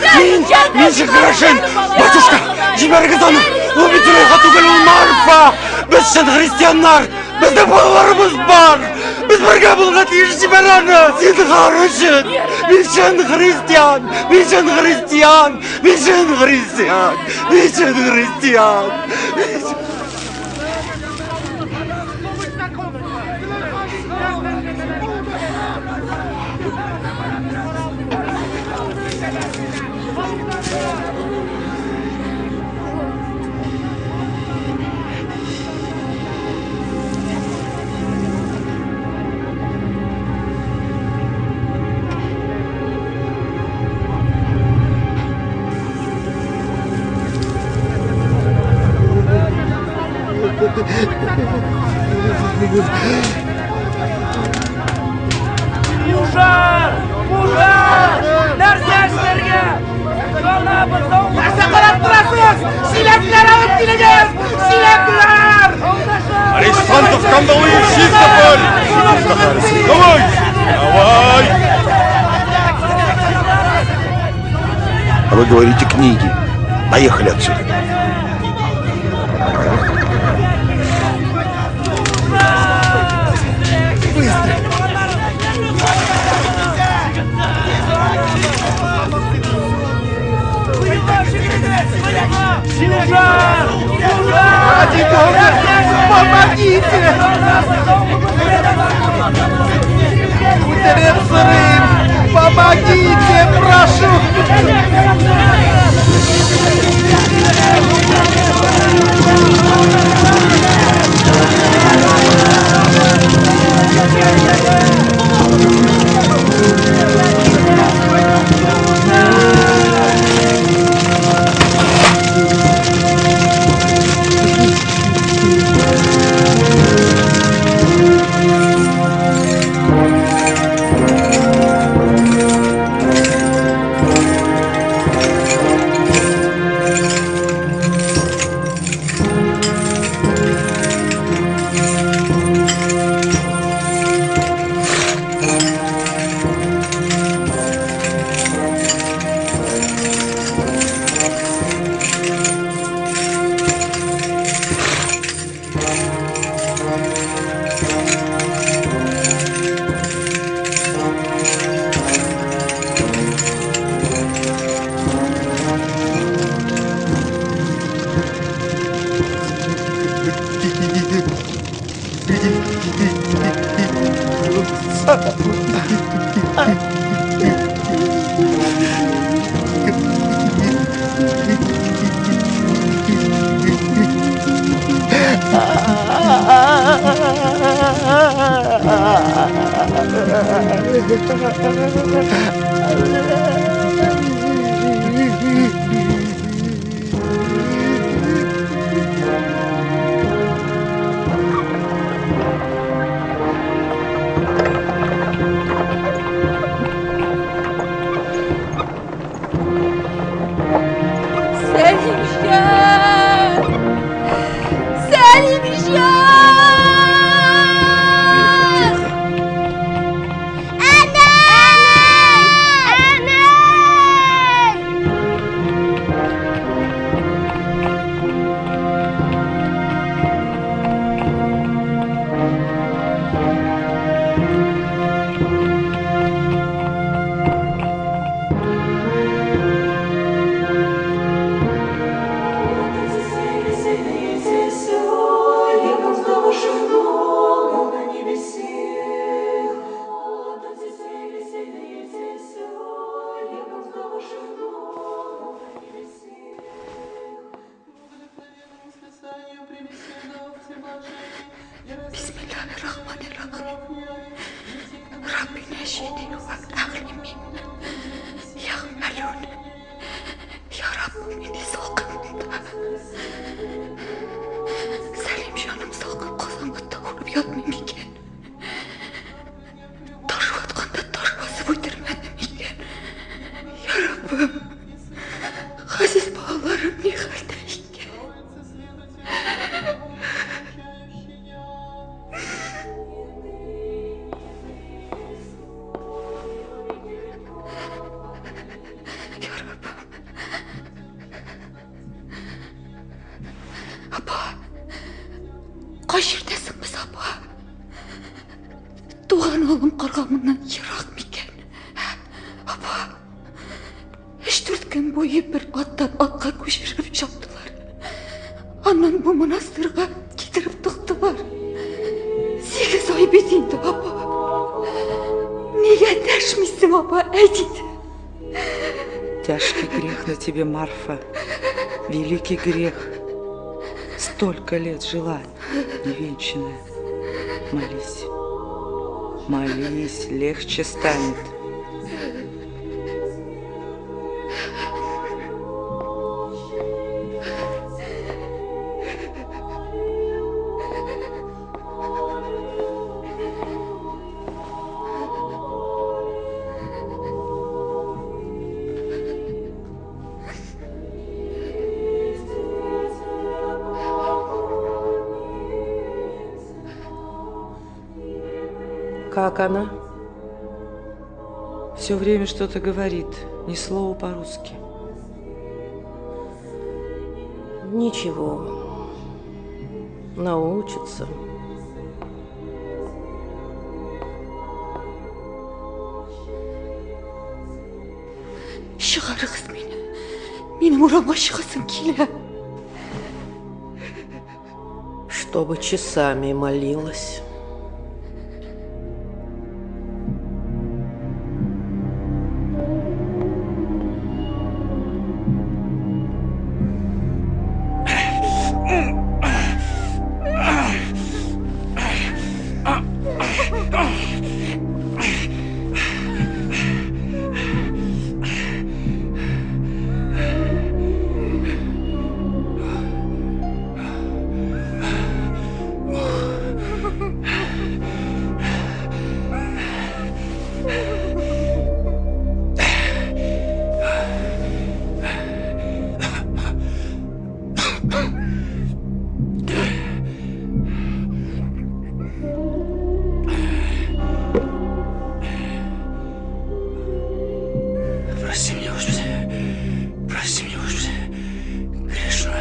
Мин Жиграшин! Батюшка, җибәрегез аны! Ул бит Зөләйха түгел, ул Марфа! Без чын христианнар! Бездә балаларыбыз бар! Без бергә булырга тиеш, җибәр аны! Зинһар өчен! Мин чын христиан! Мин чын христиан! Мин чын христиан! Мин чын христиан! Мужар! Нәрсә эшләргә? Нәрсә карап торасыз? Силәкләр алып килегез! Силәкләр! Арестантов кандалуют чистополь! Давай! А вы говорите книги. Поехали отсюда. Ради Бога, помогите! Утерев сырым! Помогите, прошу! Тяжкий грех на тебе, Марфа, великий грех. Столько лет жила невенчанная. Молись, молись, легче станет. Как она? Все время что-то говорит, ни слова по-русски. Ничего, научится. Шығарығыз мені. Менің ұрама шығасың келе. Чтобы часами молилась. Прости меня, Господи. Прости меня, Господи. Грешно.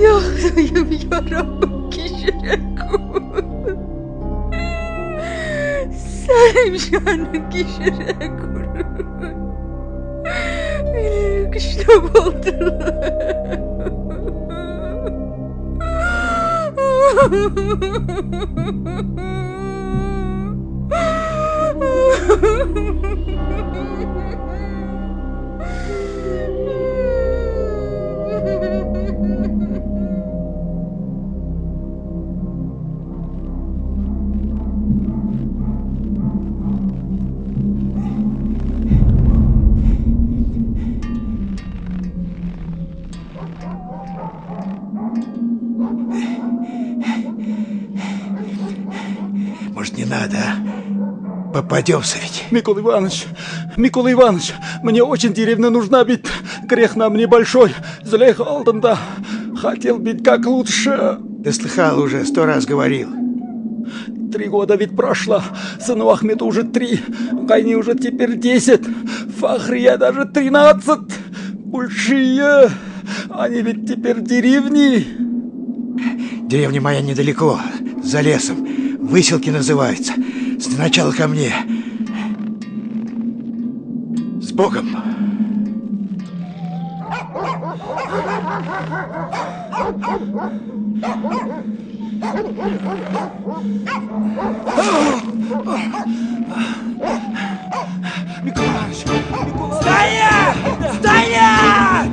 Yağdayım yaramı kişireku. Sen şanı kişireku. Beni kışla Может, не надо, а? Попадемся ведь. Микола Иванович, мне очень деревня нужна, ведь грех нам небольшой. Злейха алдында. Хотел быть как лучше. Ты слыхал уже, 100 раз говорил. 3 года ведь прошло. Сыну Ахмету уже 3. Гайни уже теперь 10. Фахрия даже 13. Большие. Они ведь теперь деревни. Деревня моя недалеко, за лесом. Выселки называется. Сначала ко мне. С Богом. Миколаевич! Стоять! Стоять!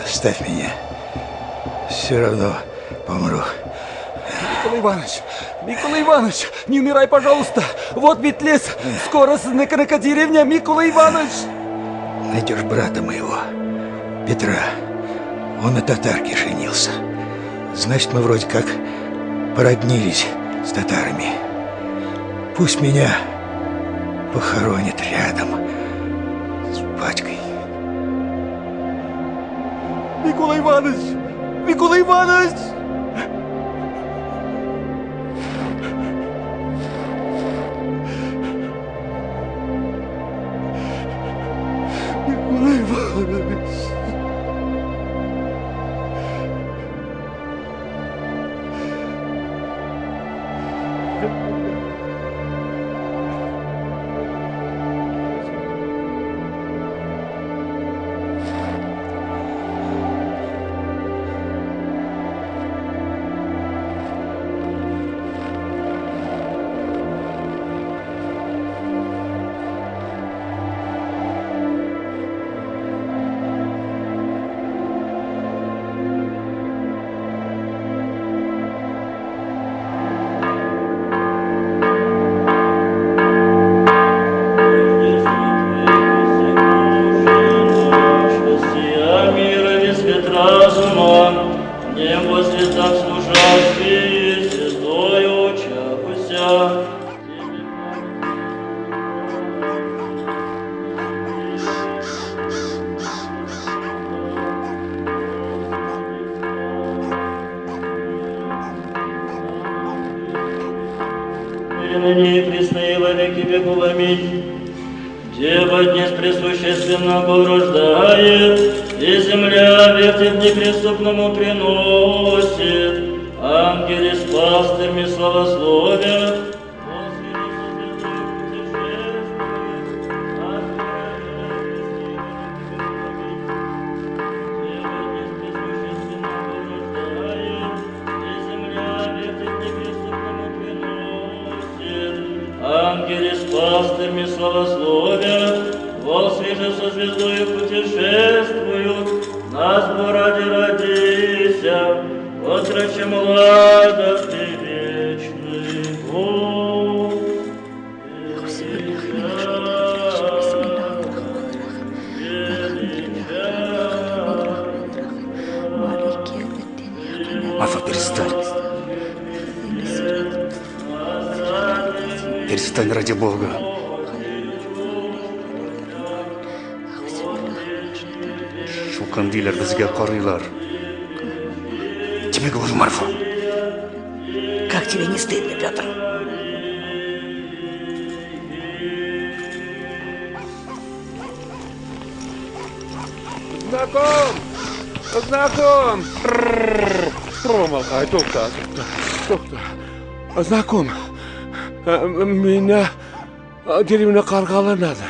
Оставь меня. Все равно помру. Микола Иванович, не умирай, пожалуйста. Вот ведь лес. Скоро сныканыка деревня, Микола Иванович. Найдешь брата моего, Петра. Он на татарке женился. Значит, мы вроде как породнились с татарами. Пусть меня похоронят рядом с батькой. Микола Иванович! Микола Иванович! веков. Аминь. Дева днес пресущественно рождает, и земля вертит неприступному приносит. Ангели с пастырями славословят. Ангели с пастырями славословят, во свеже со звездою путешествуют, нас ради родися, отроче младок и вечный Бог. Марфа, перестань. Перестань ради Бога. Шул кандилер бізге қарайлар. Тебе говорю, Марфа. Как тебе не стыдно, Петр? Знаком! Промолкай, тоқта. Знаком. Меня деревня Қарғалы надо.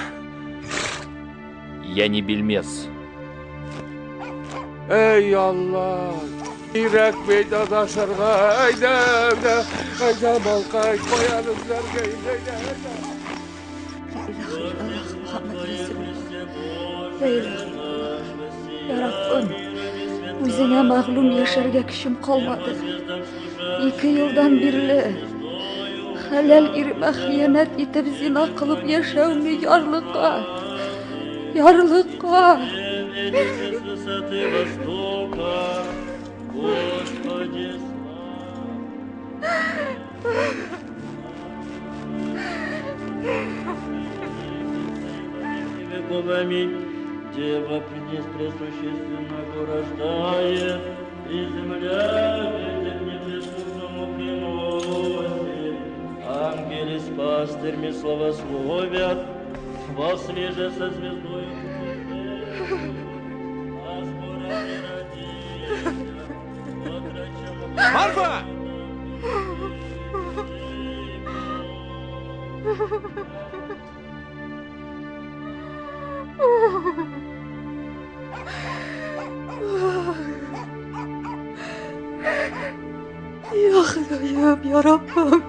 Я не бельмес. Ey Allah! İrek meydan aşarga, ayda malkay, koyanızlar geyde, Ya Rabbim, o'zingga mag'lum yasharga kuchim qolmadi. 2 yildan beri halal irma xiyonat etib zina qilib yashavni yorliqqa. Дева придет пресущественного рождает, и земля ветер неприступному приносит. Ангели с пастырями славословят, во свеже со звездой. Марфа! Ya Hüdayım, ya Rabbim.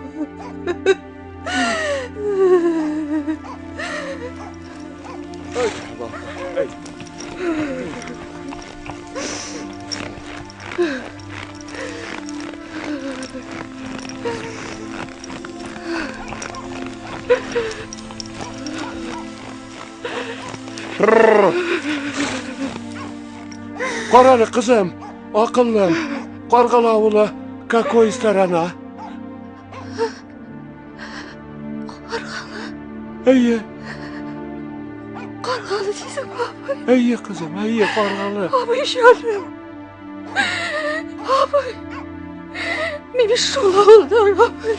Qarali qizim, aqllim, Qarg'ala avuli, какой сторона? Qarg'ala. Eye. Qarg'ala deysan, abay. Eye qizim, eye Qarg'ala. Abay sholim. Abay. Mimi shulavuldan, abay.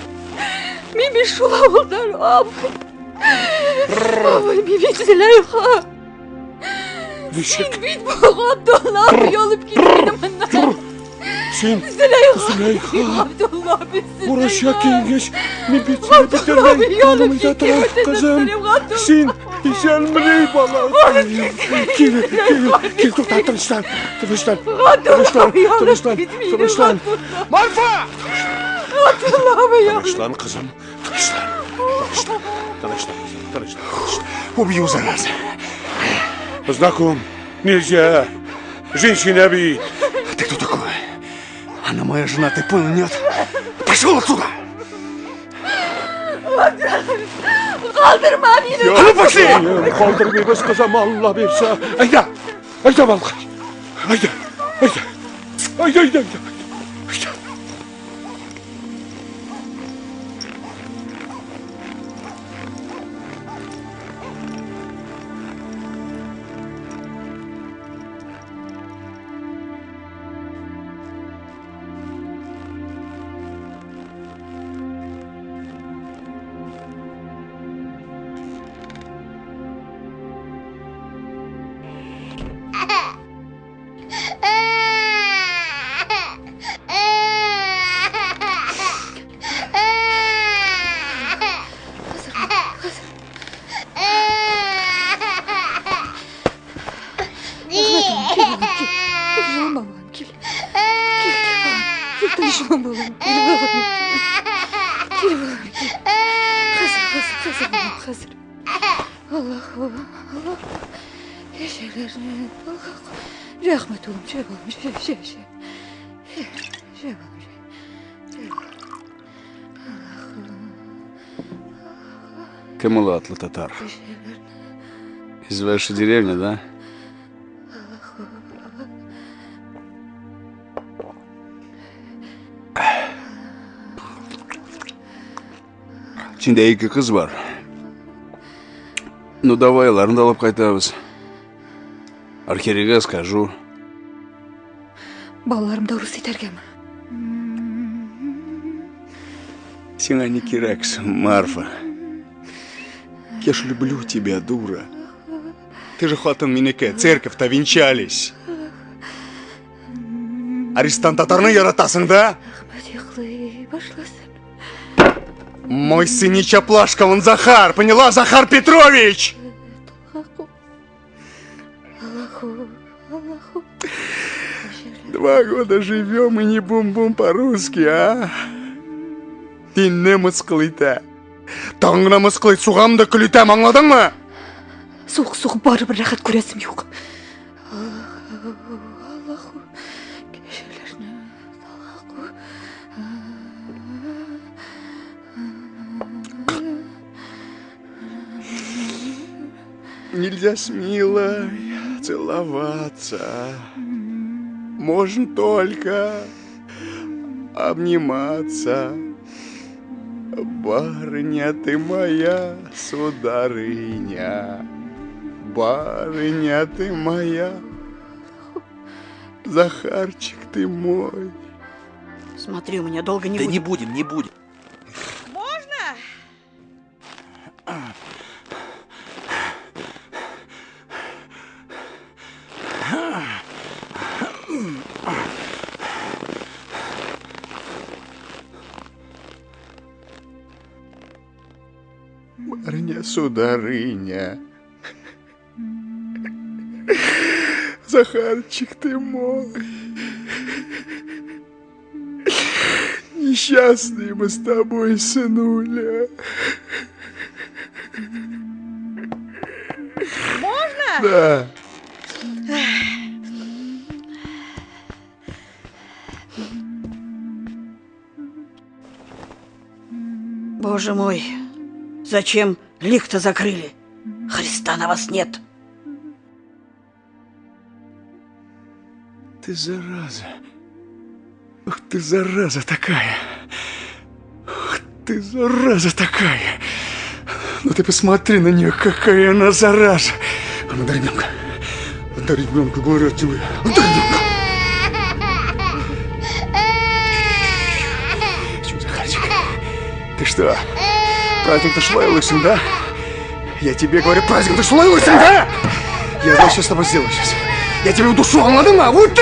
Mimi shulavuldan, abay. Abay, Mimi Züleyha. Sen bit Abdullah yolup gitmedin bundan. Sen Züleyha. Abdullah bilsin. Uğraşa kengeç, ne bitirmek kanımıza taraf kızım. Sen işelmeli bana. Gel tutar, tırışlan. Marfa! Abdullah ya. Tırışlan kızım, тырышlan. Убью, зараза. Знаком, нельзя. Женщина бить. Ты кто такой? Она моя жена, ты понял, нет? Пошел отсюда! Kaldırma beni. Hadi pошли! Kaldırmayız kızım, Allah verse. Ayda balkay. Ayda. Пошла была. Hazır. Allah. Yaşarlar. Rahmet olun. Şey olun. Камулатлы татар. Из вашей деревни, да? İçinde iki kız var. Ну давай, ларынды алып қайтабыз. Архиреге скажу. Балаларым да ұрыс етергем. Сен не керексің, Марфа. Я ж люблю тебя, дура. Ты же хатын менеке, церковь-то венчались. Арестант татарны яратасың, да? Мой сын не Чаплашка, он Захар, поняла? Захар Петрович! Два года живем и не бум-бум по-русски, а? Ты не мысқылыйта. Таңына мысқылый, суғамды күлітем, аңладың ма? Суық барыбір рахат көресім жоқ. Нельзя с милой целоваться. Можно только обниматься. Барыня ты моя, сударыня. Барыня ты моя. Захарчик ты мой. Смотри, у меня долго не будет. Да не будем. Можно? Барыня, сударыня. Захарчик ты мой. Несчастные мы с тобой, сынуля. Можно? Да. Боже мой, зачем лик-то закрыли? Христа на вас нет. Ты зараза. Ух ты, зараза такая. Ух ты, зараза такая. Ну ты посмотри на нее, какая она зараза. А ну дай ребенка. Дай ребенка, говорю тебе. Дай ребенка. Чё, Захарчик? Ты что, праздник-то шлой лысым, да? Я тебе говорю, праздник-то шлой лысым, да? Я знаю, что с тобой сделаю сейчас. Я тебе удушу, anladın mı? Uçur!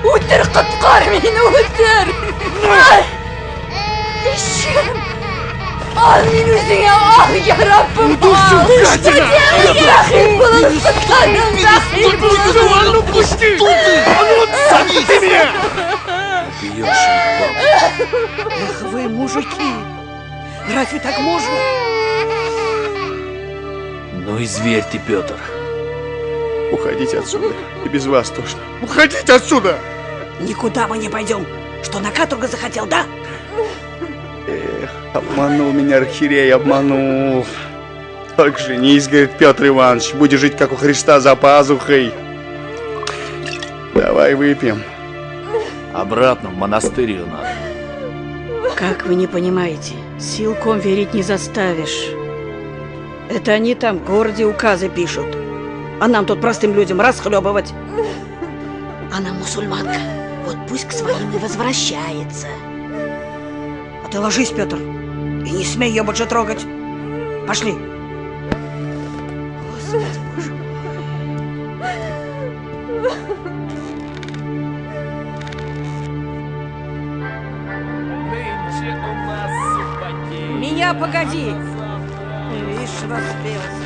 Uçur, kurtar beni, uçur! Eşim! Al beni yüzüne, al yarabbim! Удушу, гадина! Rahim bulun, kurtarın, rahim bulun! А ну пусти! А ну отзови ты меня! Бьешь, бабу. Эх вы, мужики! Разве так можно? Ну и зверь ты, Петр. Уходите отсюда. И без вас тошно. Уходите отсюда! Никуда мы не пойдем. Что, на каторгу захотел, да? Эх, обманул меня архиерей, обманул. Только женись, говорит Петр Иванович. Будешь жить, как у Христа, за пазухой. Давай выпьем. Обратно в монастырь ее надо. Как вы не понимаете, силком верить не заставишь. Это они там в городе указы пишут. А нам тут простым людям расхлебывать. Она мусульманка. Вот пусть к своим и возвращается. А ты ложись, Петр. И не смей ее больше трогать. Пошли. Господи, Боже мой. Меня погоди. Видишь, распелся.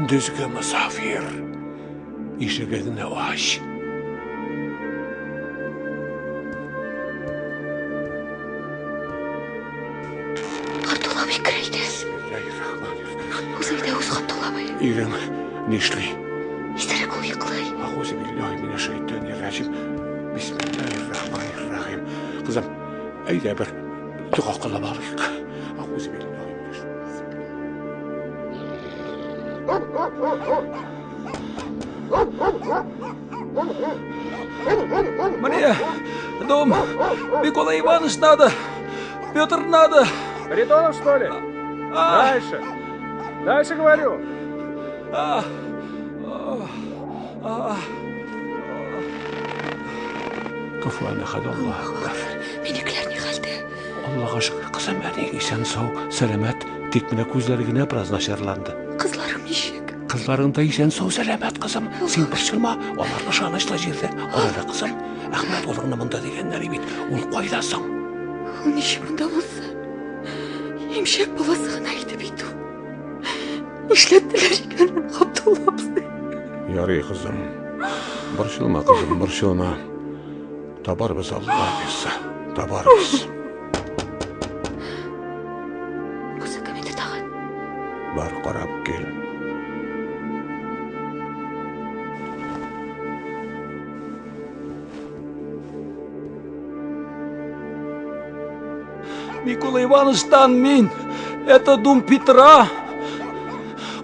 Күндізгі мұсафир. Ишігіңді аш. Абдулла бай кірейді. Өзіңде өз Абдулла бай. Ирем, нишли? Işтерек ol yıkılay. Ауzu биллахи мине шайтани ражим. Бисмиллахир-рахманир-рахим. Қызым, әйде бір дұға қылып алайық. Ауzu биллахи мине шайтани. Мне дом Микола Иванович надо. Петр надо. Харитонов, что ли? Дальше. Дальше говорю. Kafana Allah. Benimkiler ne halde? Allah'a şükür kızım beni isen sağ, selamet. Tek mine gözlerine biraz naşarlandı. Kızlarım nişik? Kızların da isen sağ, selamet kızım. Sen pırçılma, onlarla şanışla jirde. Orada kızım, Ahmet olurna mında degenleri bit. Ol koydasın. Ol nişi mında olsa. Hemşek babası neydi bitu? İşlettiler iken Abdullah bizi. Yarı kızım. Pırçılma kızım, pırçılma. Tabar biz Allah bilse. Tabar biz. Musa kemedi tağın. Bar qarab gel. Микола Ивановичтан мен. Это дом Петра.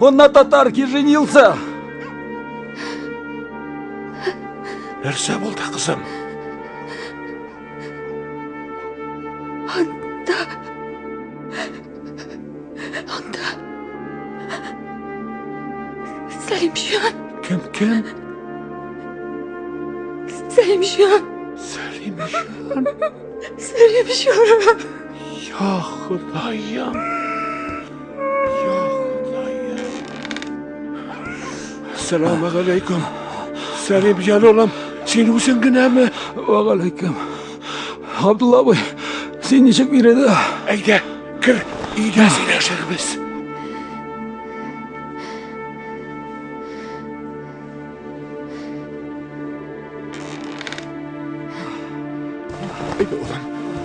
Он на татарке женился. Нәрсе болды қызым? Анда Selimcan. Kim? Selimcan. Selimcan. Ya Xudayım. Ya Xudayım. Selamun aleyküm. Selimcan oğlum. Sen uzun güne mi? Aleyküm. Abdullah Bey, sen neçek bir edi? Eyde, kir, iyide seyleşir biz.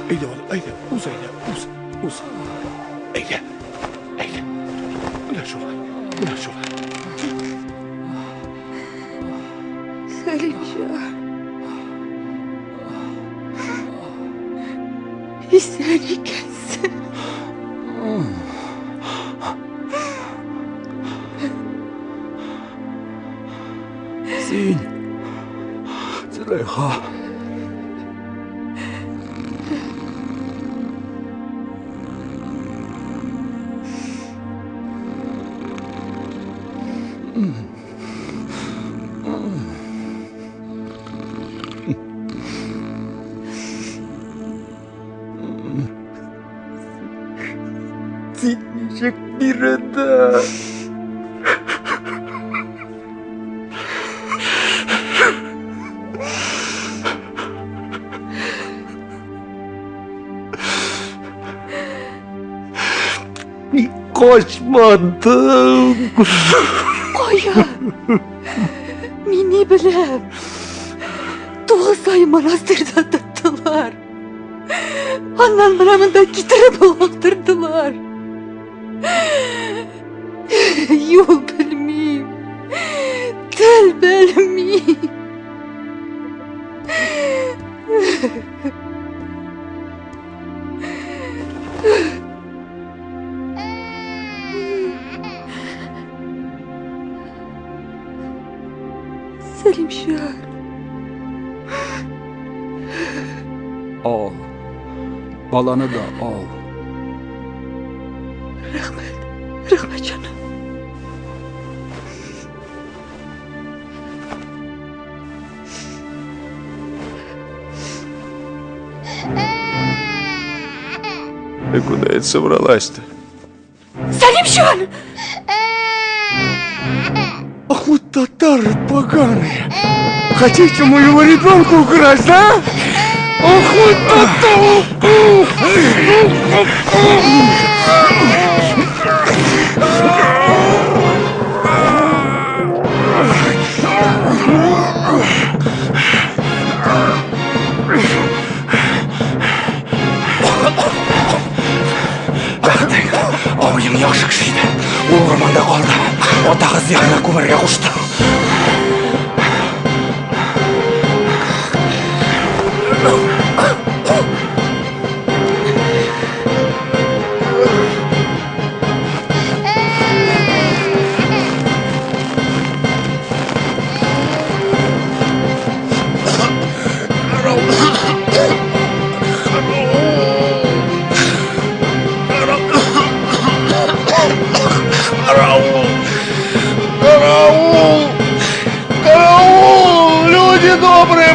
Eyde oğlum, uz eyde, uz. Eyde. Ulaş ola. Selimcan. İster ikensin. Sen, Züleyha. Dinleyecek biri de. Kaçmadım. Koya. Mini bilem. 9 ay manastırda tuttular. Andan bıramında getirip baktırdılar. Yol bilmeyeyim. Tel bilmeyeyim. Selimcan. Al. Balanı da al. Rahmet canım. Куда это собралась-то? Selimcan! Ах вы татары поганые! Хотите моего ребенка украсть, да? Ах вы татары! күмәргә кушты.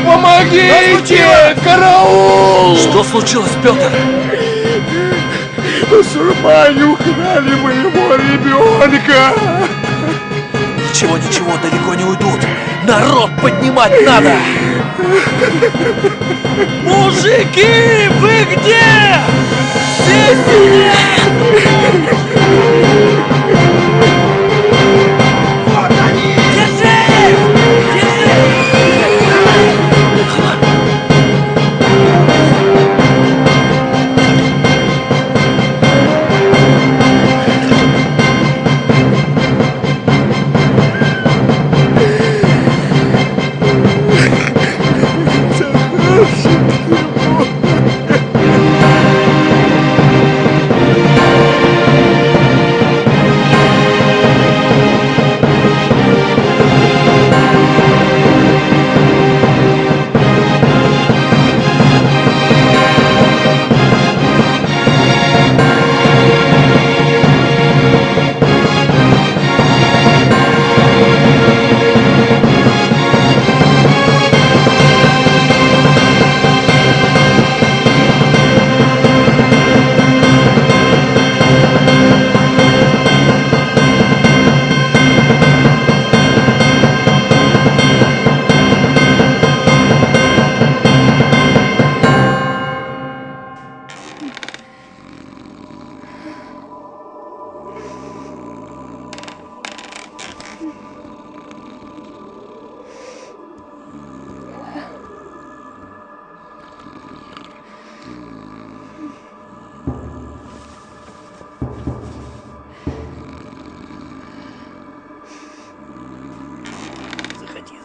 Помогите! Караул! Что случилось, Петр? Мусульмане украли моего ребенка! Ничего, далеко не уйдут. Народ поднимать надо! Мужики, вы где? Здесь! Вот они! Держи!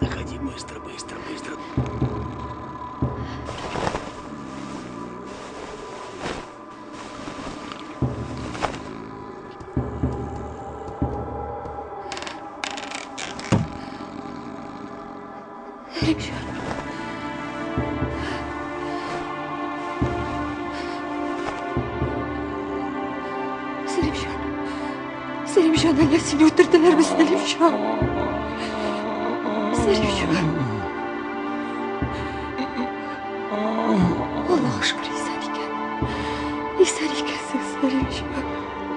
Заходи, быстро. Selimcan, Allah seni öldürdüler mi Selimcan? Selimcan. Allah'a şükür İyisen ikensin Selimcan.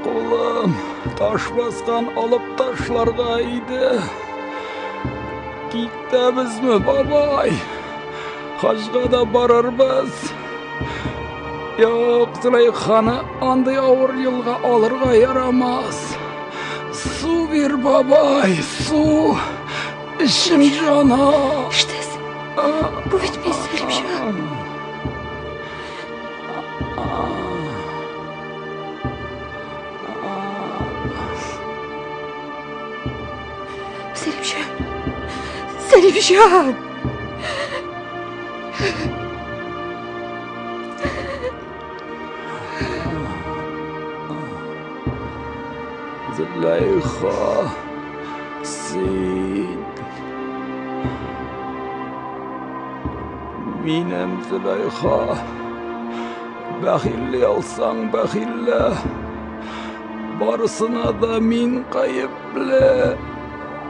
Қолым таш басқан алып ташларға иді. Киттәбізмі, бабай? Хажға да барарбыз. Yok, Зüleyханы андай ауыр елға алырға ярамас. Su ver babay, su. İşim cana. İştesin. Bu etmeyi Selimcan. Selimcan. Züleyha, sen benim Züleyha, bəxilli olsan bəxilli, barısına da min kayıplı.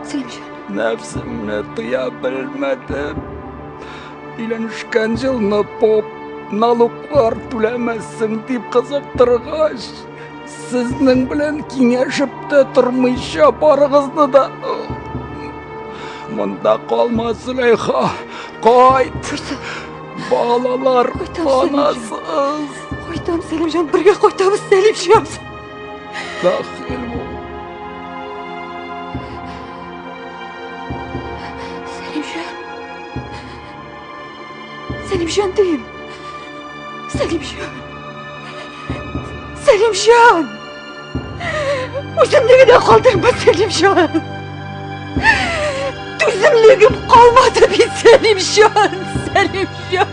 Selimcan. Nefsimni tıya bilmedim. İlenişken yılını pop, naluklar tülemezsin deyip kızıktırgaç. Sizning bilan kengashib de turmushga borig'izni da munda qolma Züleyha. Qayt. Bolalar onasiz. Qo'ytam Selimjon, birga qo'ytamiz Selimjon. Baxil bu. Selimcan deyim. Selimcan. O'zimni de kaldırma Selimcan. Ümidligim kalmadı bir Selimcan. Selimcan.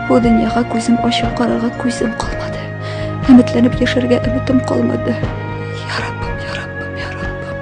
Bu dunyoga ko'zim ochib qarag'a ko'zim qolmadi. Umidlanib yasharga umidim qolmadi. Ya Rabbim, ya Rabbim, ya Rabbim.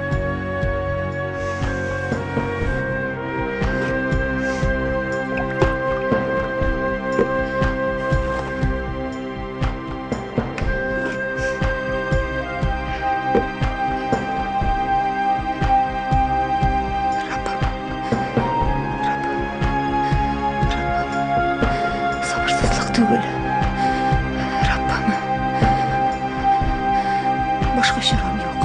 Tugul. Rabbim. Boshqa sharom yo'q.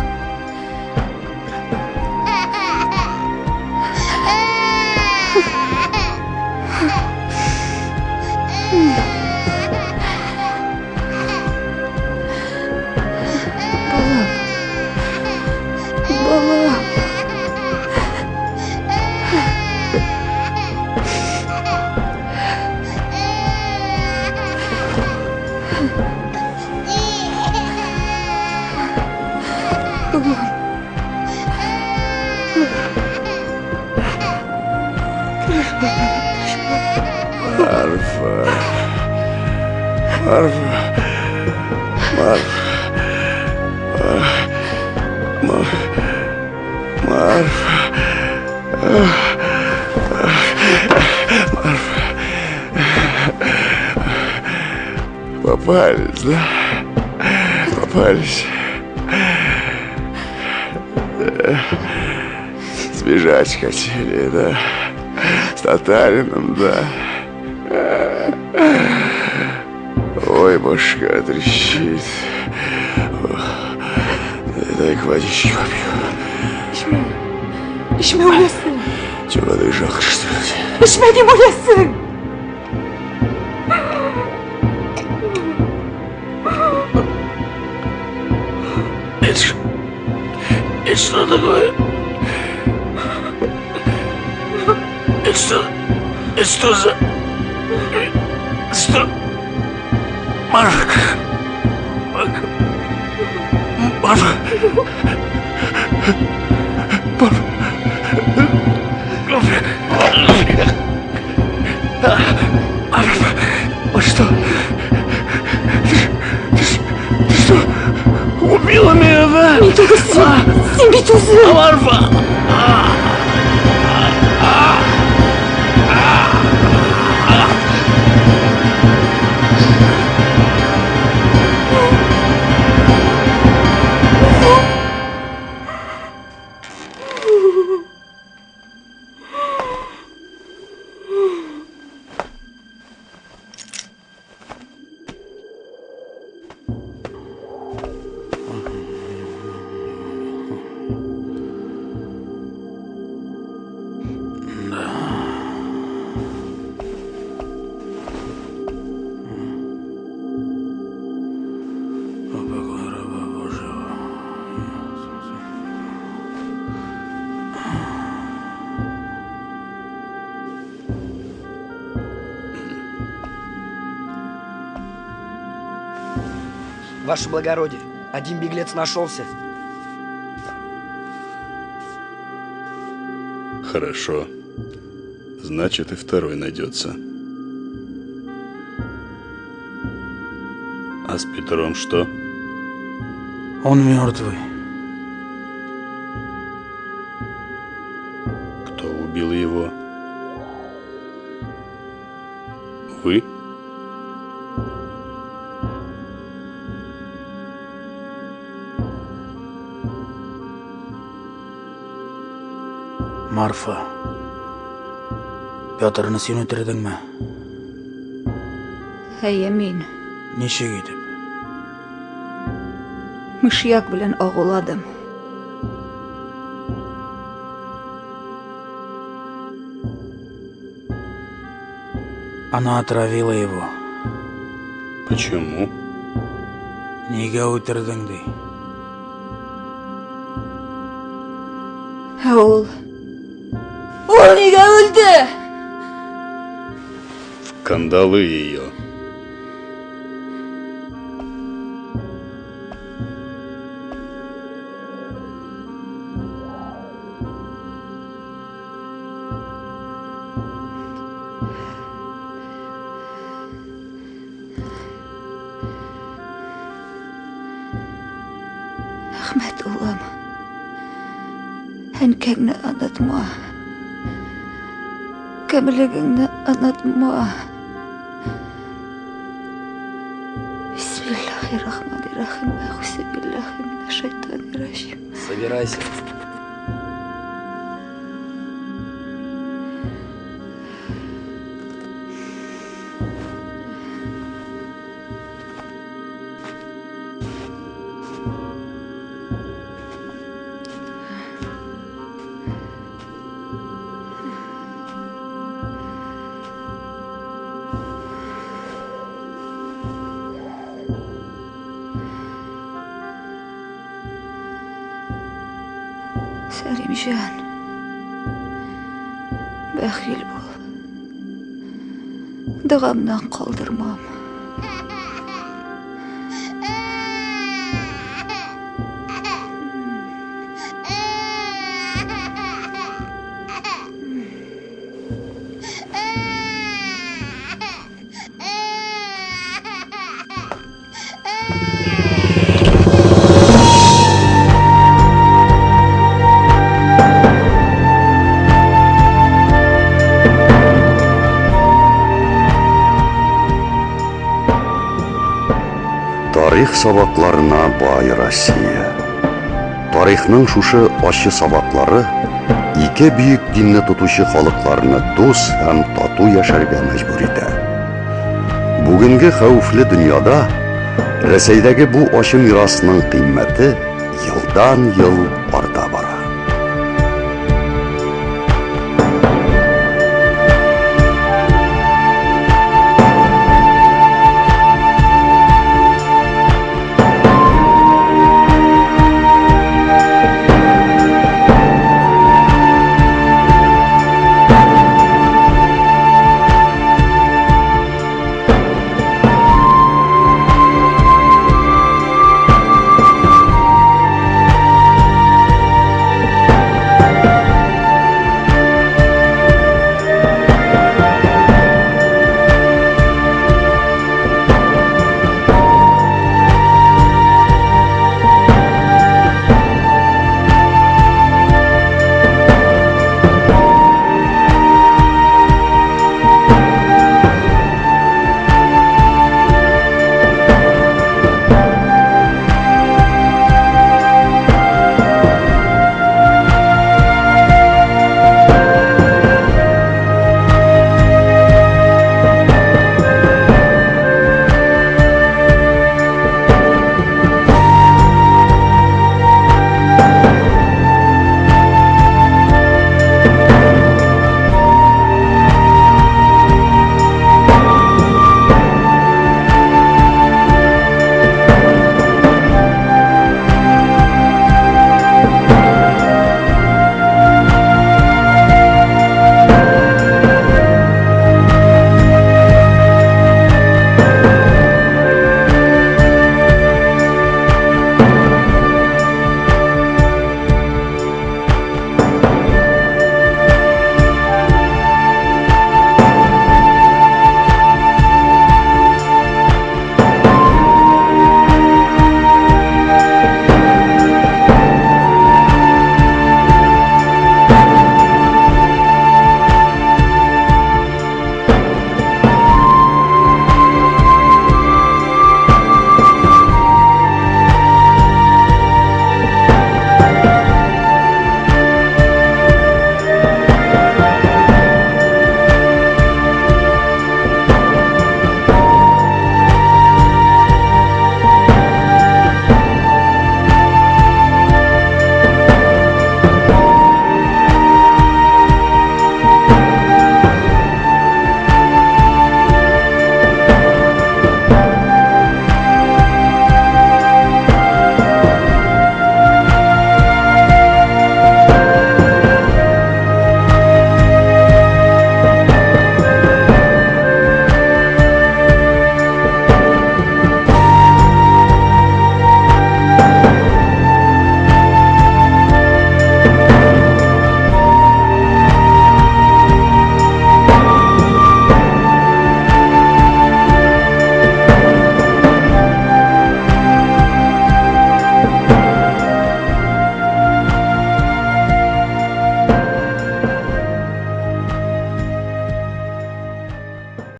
Попались, да? Попались. Сбежать хотели, да? С татарином, да? Ой, башка трещит. Дай-ка водички попью. İçme olasın. Че, воды жалко, что ли? İçmedim olasın. Это что такое? Это что за... Что? Марфа. Марфа. Марфа. Вот что? Ты что? Убила меня, да? Не только сен бит өзің. Марфа. Ваше благородие, один беглец нашелся. Хорошо. Значит, и второй найдется. А с Петром что? Он мертвый. Кто убил его? Вы? Марфа. Петр'ны сен өлтірдіңме? Әйе, мин. Неше кетіп? Мышьяк белән агуладым. Она отравила его. Почему? Неге өлтірдің дей? Ул неге өлді? В кандалы ее. Әхмәт улым, әнкәңне онытма. Кемлегеңне онытма. Бисмиллахир-рахманир-рахим. Әғузу биллахи минаш-шайтанир-ражим. Собирайся. Сәлимжан, бәхил бол. Дұғамнан қалдырмам. Тарих сабакларына бай Россия. Тарихның шушы ачы сабаклары ике бүйек динне тотучы халыкларны дус һәм тату яшәргә мәҗбүр итә. Бүгенге хәвефле дөньяда Рәсәйдәге бу ачы мирасның кыйммәте елдан-ел арта.